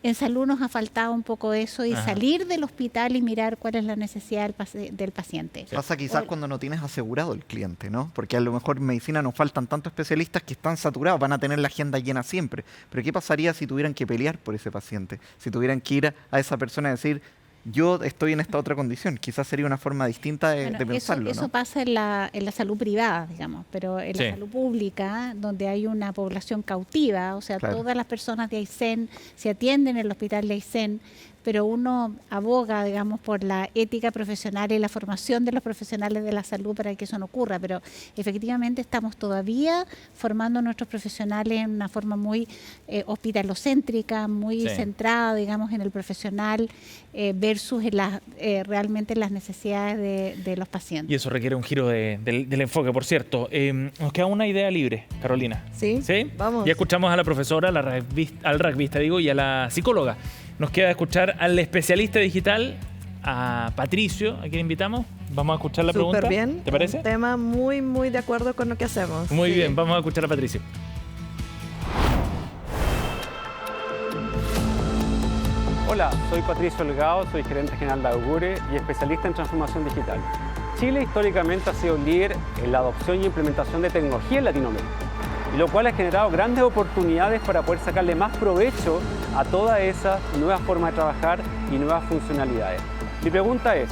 En salud nos ha faltado un poco eso, y salir del hospital y mirar cuál es la necesidad del paciente.
Pasa quizás cuando no tienes asegurado el cliente, ¿no? Porque a lo mejor en medicina nos faltan tantos especialistas que están saturados, van a tener la agenda llena siempre. Pero ¿qué pasaría si tuvieran que pelear por ese paciente? Si tuvieran que ir a esa persona y decir, yo estoy en esta otra condición. Quizás sería una forma distinta de pensarlo.
Eso pasa en la salud privada, digamos, pero en la salud pública, donde hay una población cautiva, o sea, todas las personas de Aysén se atienden en el hospital de Aysén, pero uno aboga, digamos, por la ética profesional y la formación de los profesionales de la salud para que eso no ocurra, pero efectivamente estamos todavía formando a nuestros profesionales en una forma muy hospitalocéntrica, muy centrada, digamos, en el profesional versus realmente las necesidades de los pacientes.
Y eso requiere un giro del enfoque, por cierto. Nos queda una idea libre, Carolina.
Sí, vamos.
Ya escuchamos a la profesora, al rugbyista, y a la psicóloga. Nos queda escuchar al especialista digital, a Patricio, a quien invitamos. Vamos a escuchar la pregunta.
Súper bien.
¿Te parece?
Un tema muy, muy de acuerdo con lo que hacemos.
Muy bien, vamos a escuchar a Patricio.
Hola, soy Patricio Holgado, soy gerente general de Augure y especialista en transformación digital. Chile históricamente ha sido líder en la adopción y implementación de tecnología en Latinoamérica, y lo cual ha generado grandes oportunidades para poder sacarle más provecho a todas esas nuevas formas de trabajar y nuevas funcionalidades. Mi pregunta es,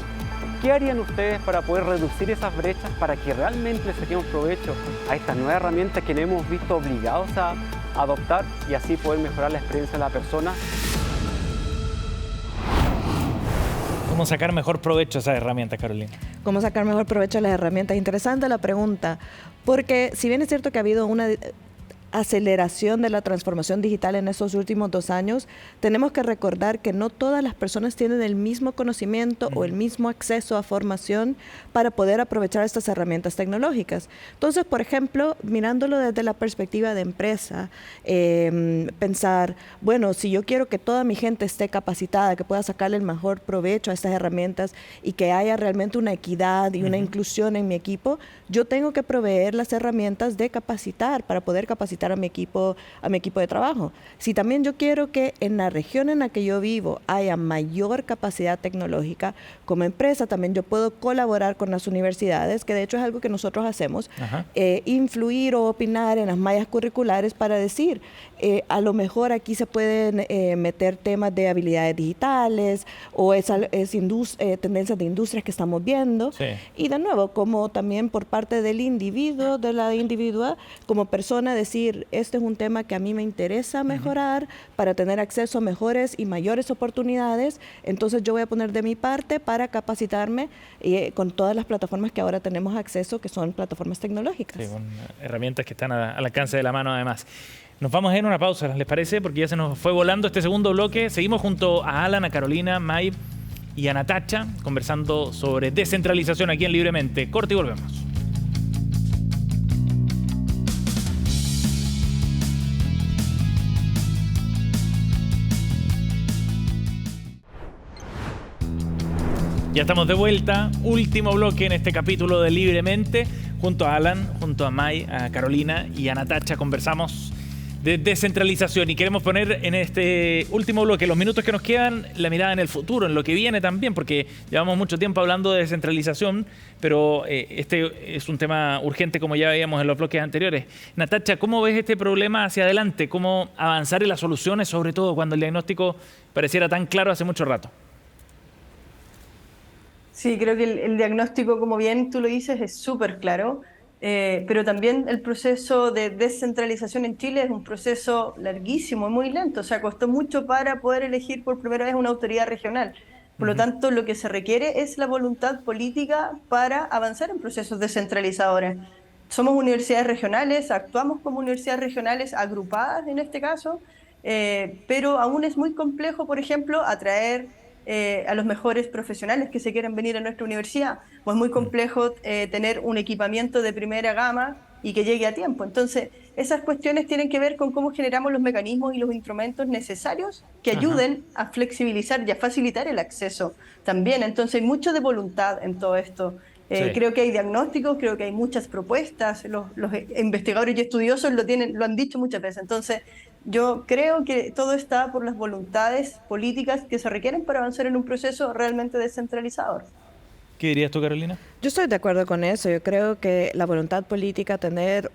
¿qué harían ustedes para poder reducir esas brechas para que realmente le saquemos provecho a estas nuevas herramientas que nos hemos visto obligados a adoptar y así poder mejorar la experiencia de la persona?
¿Cómo sacar mejor provecho a esas herramientas, Carolina?
¿Cómo sacar mejor provecho a las herramientas? Interesante la pregunta, porque si bien es cierto que ha habido una aceleración de la transformación digital en estos últimos 2 años, tenemos que recordar que no todas las personas tienen el mismo conocimiento o el mismo acceso a formación para poder aprovechar estas herramientas tecnológicas. Entonces, por ejemplo, mirándolo desde la perspectiva de empresa, pensar, bueno, si yo quiero que toda mi gente esté capacitada, que pueda sacarle el mejor provecho a estas herramientas y que haya realmente una equidad y una inclusión en mi equipo, yo tengo que proveer las herramientas de capacitar para poder capacitar a mi equipo de trabajo. Si también yo quiero que en la región en la que yo vivo haya mayor capacidad tecnológica, como empresa también yo puedo colaborar con las universidades, que de hecho es algo que nosotros hacemos, influir o opinar en las mallas curriculares para decir, a lo mejor aquí se pueden meter temas de habilidades digitales o tendencias de industrias que estamos viendo. Sí. Y de nuevo, como también por parte del individuo, de la individua, como persona decir, este es un tema que a mí me interesa mejorar para tener acceso a mejores y mayores oportunidades, entonces yo voy a poner de mi parte para capacitarme con todas las plataformas que ahora tenemos acceso, que son plataformas tecnológicas.
Sí, con herramientas que están al alcance de la mano además. Nos vamos a ir a una pausa, ¿les parece? Porque ya se nos fue volando este segundo bloque. Seguimos junto a Alan, a Carolina, May y a Natacha, conversando sobre descentralización aquí en Libremente. Corte y volvemos. Ya estamos de vuelta, último bloque en este capítulo de Libremente. Junto a Alan, junto a May, a Carolina y a Natacha conversamos de descentralización y queremos poner en este último bloque, los minutos que nos quedan, la mirada en el futuro, en lo que viene también, porque llevamos mucho tiempo hablando de descentralización, pero este es un tema urgente como ya veíamos en los bloques anteriores. Natacha, ¿cómo ves este problema hacia adelante? ¿Cómo avanzar en las soluciones, sobre todo cuando el diagnóstico pareciera tan claro hace mucho rato?
Sí, creo que el diagnóstico, como bien tú lo dices, es súper claro, pero también el proceso de descentralización en Chile es un proceso larguísimo, muy lento, o sea, costó mucho para poder elegir por primera vez una autoridad regional. Por lo tanto, lo que se requiere es la voluntad política para avanzar en procesos descentralizadores. Somos universidades regionales, actuamos como universidades regionales agrupadas en este caso, pero aún es muy complejo, por ejemplo, atraer a los mejores profesionales que se quieren venir a nuestra universidad, o es muy complejo tener un equipamiento de primera gama y que llegue a tiempo. Entonces, esas cuestiones tienen que ver con cómo generamos los mecanismos y los instrumentos necesarios que ayuden a flexibilizar y a facilitar el acceso también. Entonces, hay mucho de voluntad en todo esto. Creo que hay diagnósticos, creo que hay muchas propuestas, los investigadores y estudiosos lo han dicho muchas veces. Entonces, yo creo que todo está por las voluntades políticas que se requieren para avanzar en un proceso realmente descentralizador.
¿Qué dirías tú, Carolina?
Yo estoy de acuerdo con eso. Yo creo que la voluntad política, tener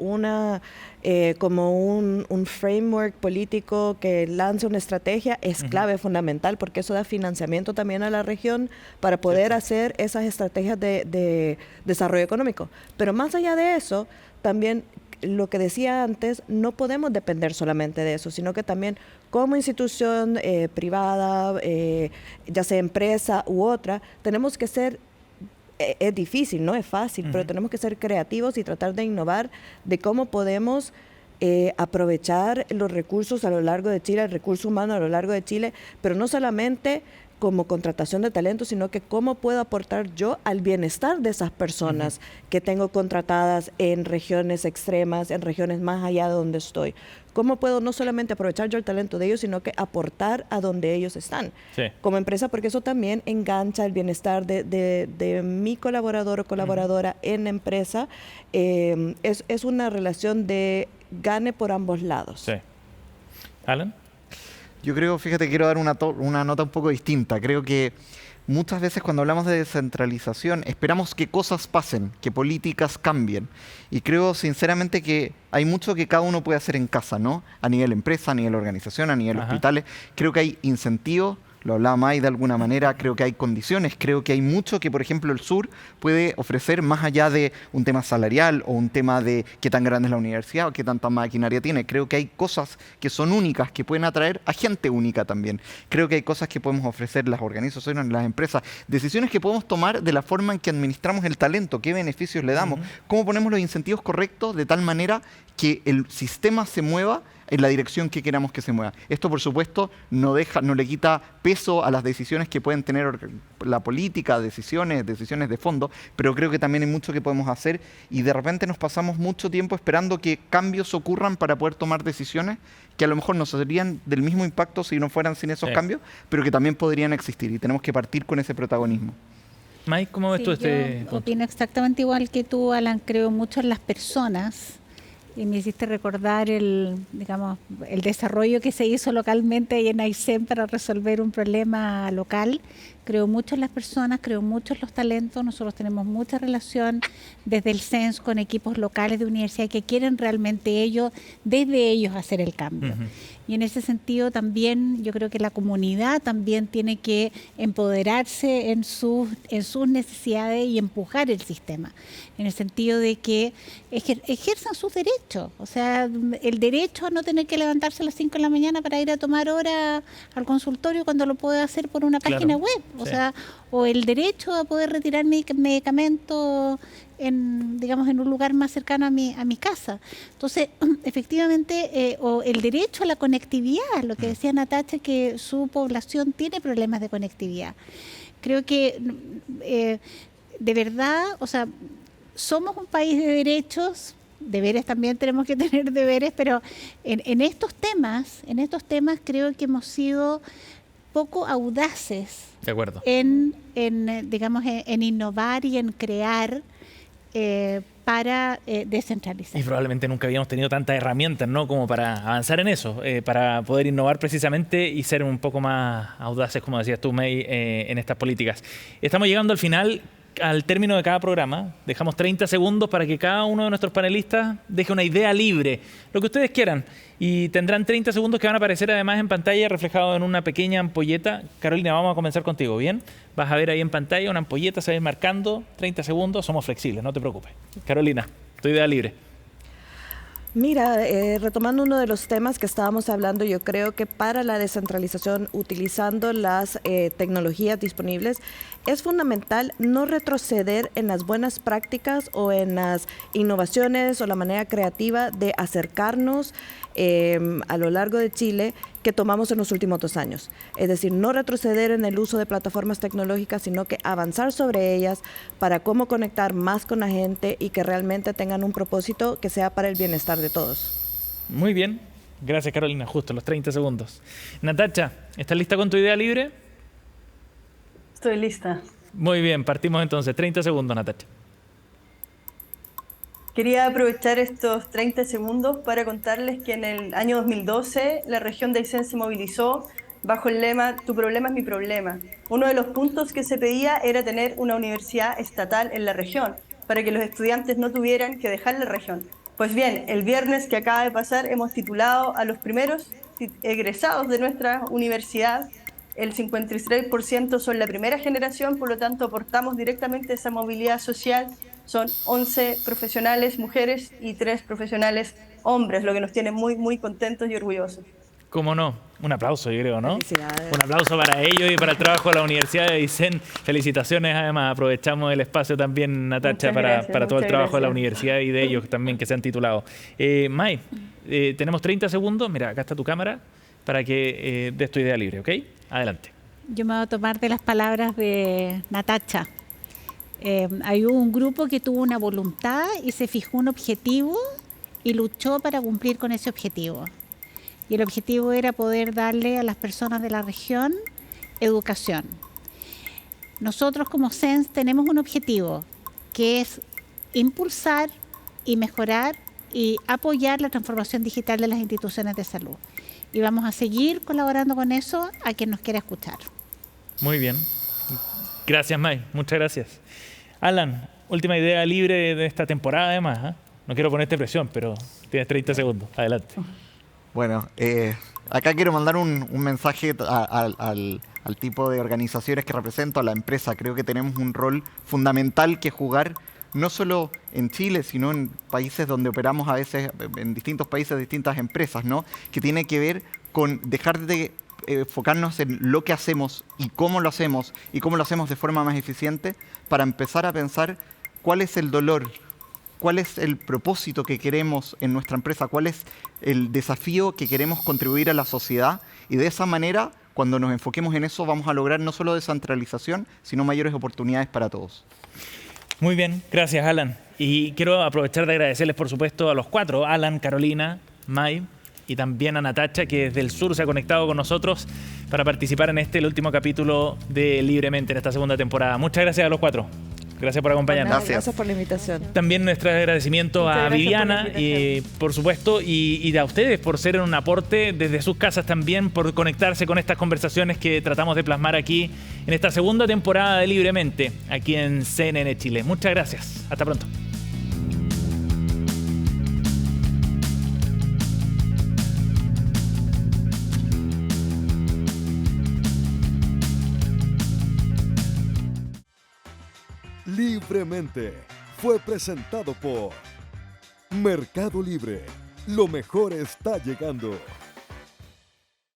como un framework político que lance una estrategia es clave, fundamental, porque eso da financiamiento también a la región para poder hacer esas estrategias de desarrollo económico. Pero más allá de eso, también lo que decía antes, no podemos depender solamente de eso, sino que también como institución privada, ya sea empresa u otra, tenemos que ser, es difícil, no es fácil, pero tenemos que ser creativos y tratar de innovar de cómo podemos aprovechar los recursos a lo largo de Chile, el recurso humano a lo largo de Chile, pero no solamente como contratación de talento, sino que cómo puedo aportar yo al bienestar de esas personas que tengo contratadas en regiones extremas, en regiones más allá de donde estoy. ¿Cómo puedo no solamente aprovechar yo el talento de ellos, sino que aportar a donde ellos están como empresa? Porque eso también engancha el bienestar de mi colaborador o colaboradora en la empresa. Es una relación de gane por ambos lados.
Sí. ¿Alan?
Yo creo, fíjate, quiero dar una nota un poco distinta. Creo que muchas veces cuando hablamos de descentralización esperamos que cosas pasen, que políticas cambien. Y creo sinceramente que hay mucho que cada uno puede hacer en casa, ¿no? A nivel empresa, a nivel organización, a nivel hospitales. Creo que hay incentivos. Lo hablaba May de alguna manera, creo que hay condiciones, creo que hay mucho que, por ejemplo, el sur puede ofrecer más allá de un tema salarial o un tema de qué tan grande es la universidad o qué tanta maquinaria tiene. Creo que hay cosas que son únicas, que pueden atraer a gente única también. Creo que hay cosas que podemos ofrecer las organizaciones, las empresas, decisiones que podemos tomar de la forma en que administramos el talento, qué beneficios le damos, cómo ponemos los incentivos correctos de tal manera que el sistema se mueva en la dirección que queramos que se mueva. Esto, por supuesto, no le quita peso a las decisiones que pueden tener la política, decisiones de fondo, pero creo que también hay mucho que podemos hacer y de repente nos pasamos mucho tiempo esperando que cambios ocurran para poder tomar decisiones que a lo mejor no serían del mismo impacto si no fueran sin esos cambios, pero que también podrían existir y tenemos que partir con ese protagonismo.
Mike, ¿cómo ves tú este punto?
Opino exactamente igual que tú, Alan. Creo mucho en las personas. Y me hiciste recordar el desarrollo que se hizo localmente ahí en Aysén para resolver un problema local. Creo mucho en las personas, creo mucho en los talentos. Nosotros tenemos mucha relación desde el CENS con equipos locales de universidad que quieren realmente desde ellos hacer el cambio. Y en ese sentido también yo creo que la comunidad también tiene que empoderarse en sus necesidades y empujar el sistema, en el sentido de que ejerzan sus derechos. O sea, el derecho a no tener que levantarse a las 5 de la mañana para ir a tomar hora al consultorio cuando lo puede hacer por una página web. O sea, o el derecho a poder retirar medicamentos en un lugar más cercano a mi casa. Entonces, efectivamente, o el derecho a la conectividad, lo que decía Natacha, que su población tiene problemas de conectividad. Creo que, de verdad, o sea, somos un país de derechos, deberes también tenemos que tener deberes, pero en estos temas creo que hemos sido poco audaces.
De acuerdo.
En innovar y en crear para descentralizar.
Y probablemente nunca habíamos tenido tantas herramientas, ¿no?, como para avanzar en eso, para poder innovar precisamente y ser un poco más audaces, como decías tú, May, en estas políticas. Estamos llegando al término de cada programa. Dejamos 30 segundos para que cada uno de nuestros panelistas deje una idea libre, lo que ustedes quieran, y tendrán 30 segundos que van a aparecer además en pantalla reflejado en una pequeña ampolleta. Carolina, vamos a comenzar contigo, ¿bien? Vas a ver ahí en pantalla una ampolleta, se va a ir marcando 30 segundos, somos flexibles, no te preocupes. Carolina, tu idea libre.
Mira, retomando uno de los temas que estábamos hablando, yo creo que para la descentralización, utilizando las tecnologías disponibles, es fundamental no retroceder en las buenas prácticas o en las innovaciones o la manera creativa de acercarnos a lo largo de Chile que tomamos en los últimos 2 años. Es decir, no retroceder en el uso de plataformas tecnológicas, sino que avanzar sobre ellas para cómo conectar más con la gente y que realmente tengan un propósito que sea para el bienestar de todos.
Muy bien. Gracias, Carolina. Justo los 30 segundos. Natacha, ¿estás lista con tu idea libre?
Estoy lista.
Muy bien. Partimos entonces. 30 segundos, Natacha.
Quería aprovechar estos 30 segundos para contarles que en el año 2012 la región de Aysén se movilizó bajo el lema "Tu problema es mi problema". Uno de los puntos que se pedía era tener una universidad estatal en la región, para que los estudiantes no tuvieran que dejar la región. Pues bien, el viernes que acaba de pasar hemos titulado a los primeros egresados de nuestra universidad. El 53% son la primera generación, por lo tanto aportamos directamente esa movilidad social. Son 11 profesionales mujeres y 3 profesionales hombres, lo que nos tiene muy, muy contentos y orgullosos.
¿Cómo no? Un aplauso, yo creo, ¿no?
Felicidades.
Un aplauso para ellos y para el trabajo de la Universidad de Aysén. Felicitaciones, además. Aprovechamos el espacio también, Natacha, para todo el trabajo de la universidad y de ellos también que se han titulado. May, tenemos 30 segundos. Mira, acá está tu cámara para que des tu idea libre, ¿ok? Adelante.
Yo me voy a tomar de las palabras de Natacha. Hay un grupo que tuvo una voluntad y se fijó un objetivo y luchó para cumplir con ese objetivo. Y el objetivo era poder darle a las personas de la región educación. Nosotros como CENS tenemos un objetivo, que es impulsar y mejorar y apoyar la transformación digital de las instituciones de salud. Y vamos a seguir colaborando con eso a quien nos quiera escuchar.
Muy bien. Gracias, May. Muchas gracias. Alan, última idea libre de esta temporada además, ¿eh? No quiero ponerte presión, pero tienes 30 segundos. Adelante.
Bueno, acá quiero mandar un mensaje al tipo de organizaciones que represento, a la empresa. Creo que tenemos un rol fundamental que jugar, no solo en Chile, sino en países donde operamos a veces, en distintos países, distintas empresas, ¿no? Que tiene que ver con dejar de enfocarnos en lo que hacemos y cómo lo hacemos de forma más eficiente, para empezar a pensar cuál es el dolor, cuál es el propósito que queremos en nuestra empresa, cuál es el desafío que queremos contribuir a la sociedad, y de esa manera, cuando nos enfoquemos en eso, vamos a lograr no solo descentralización, sino mayores oportunidades para todos.
Muy bien, gracias, Alan. Y quiero aprovechar de agradecerles, por supuesto, a los 4, Alan, Carolina, May, y también a Natacha, que desde el sur se ha conectado con nosotros para participar en el último capítulo de Libremente en esta segunda temporada. Muchas gracias a los 4. Gracias por acompañarnos.
Gracias por la invitación.
También nuestro agradecimiento a Viviana, por supuesto, y a ustedes por ser un aporte desde sus casas también, por conectarse con estas conversaciones que tratamos de plasmar aquí en esta segunda temporada de Libremente, aquí en CNN Chile. Muchas gracias. Hasta pronto.
Libremente fue presentado por Mercado Libre. Lo mejor está llegando.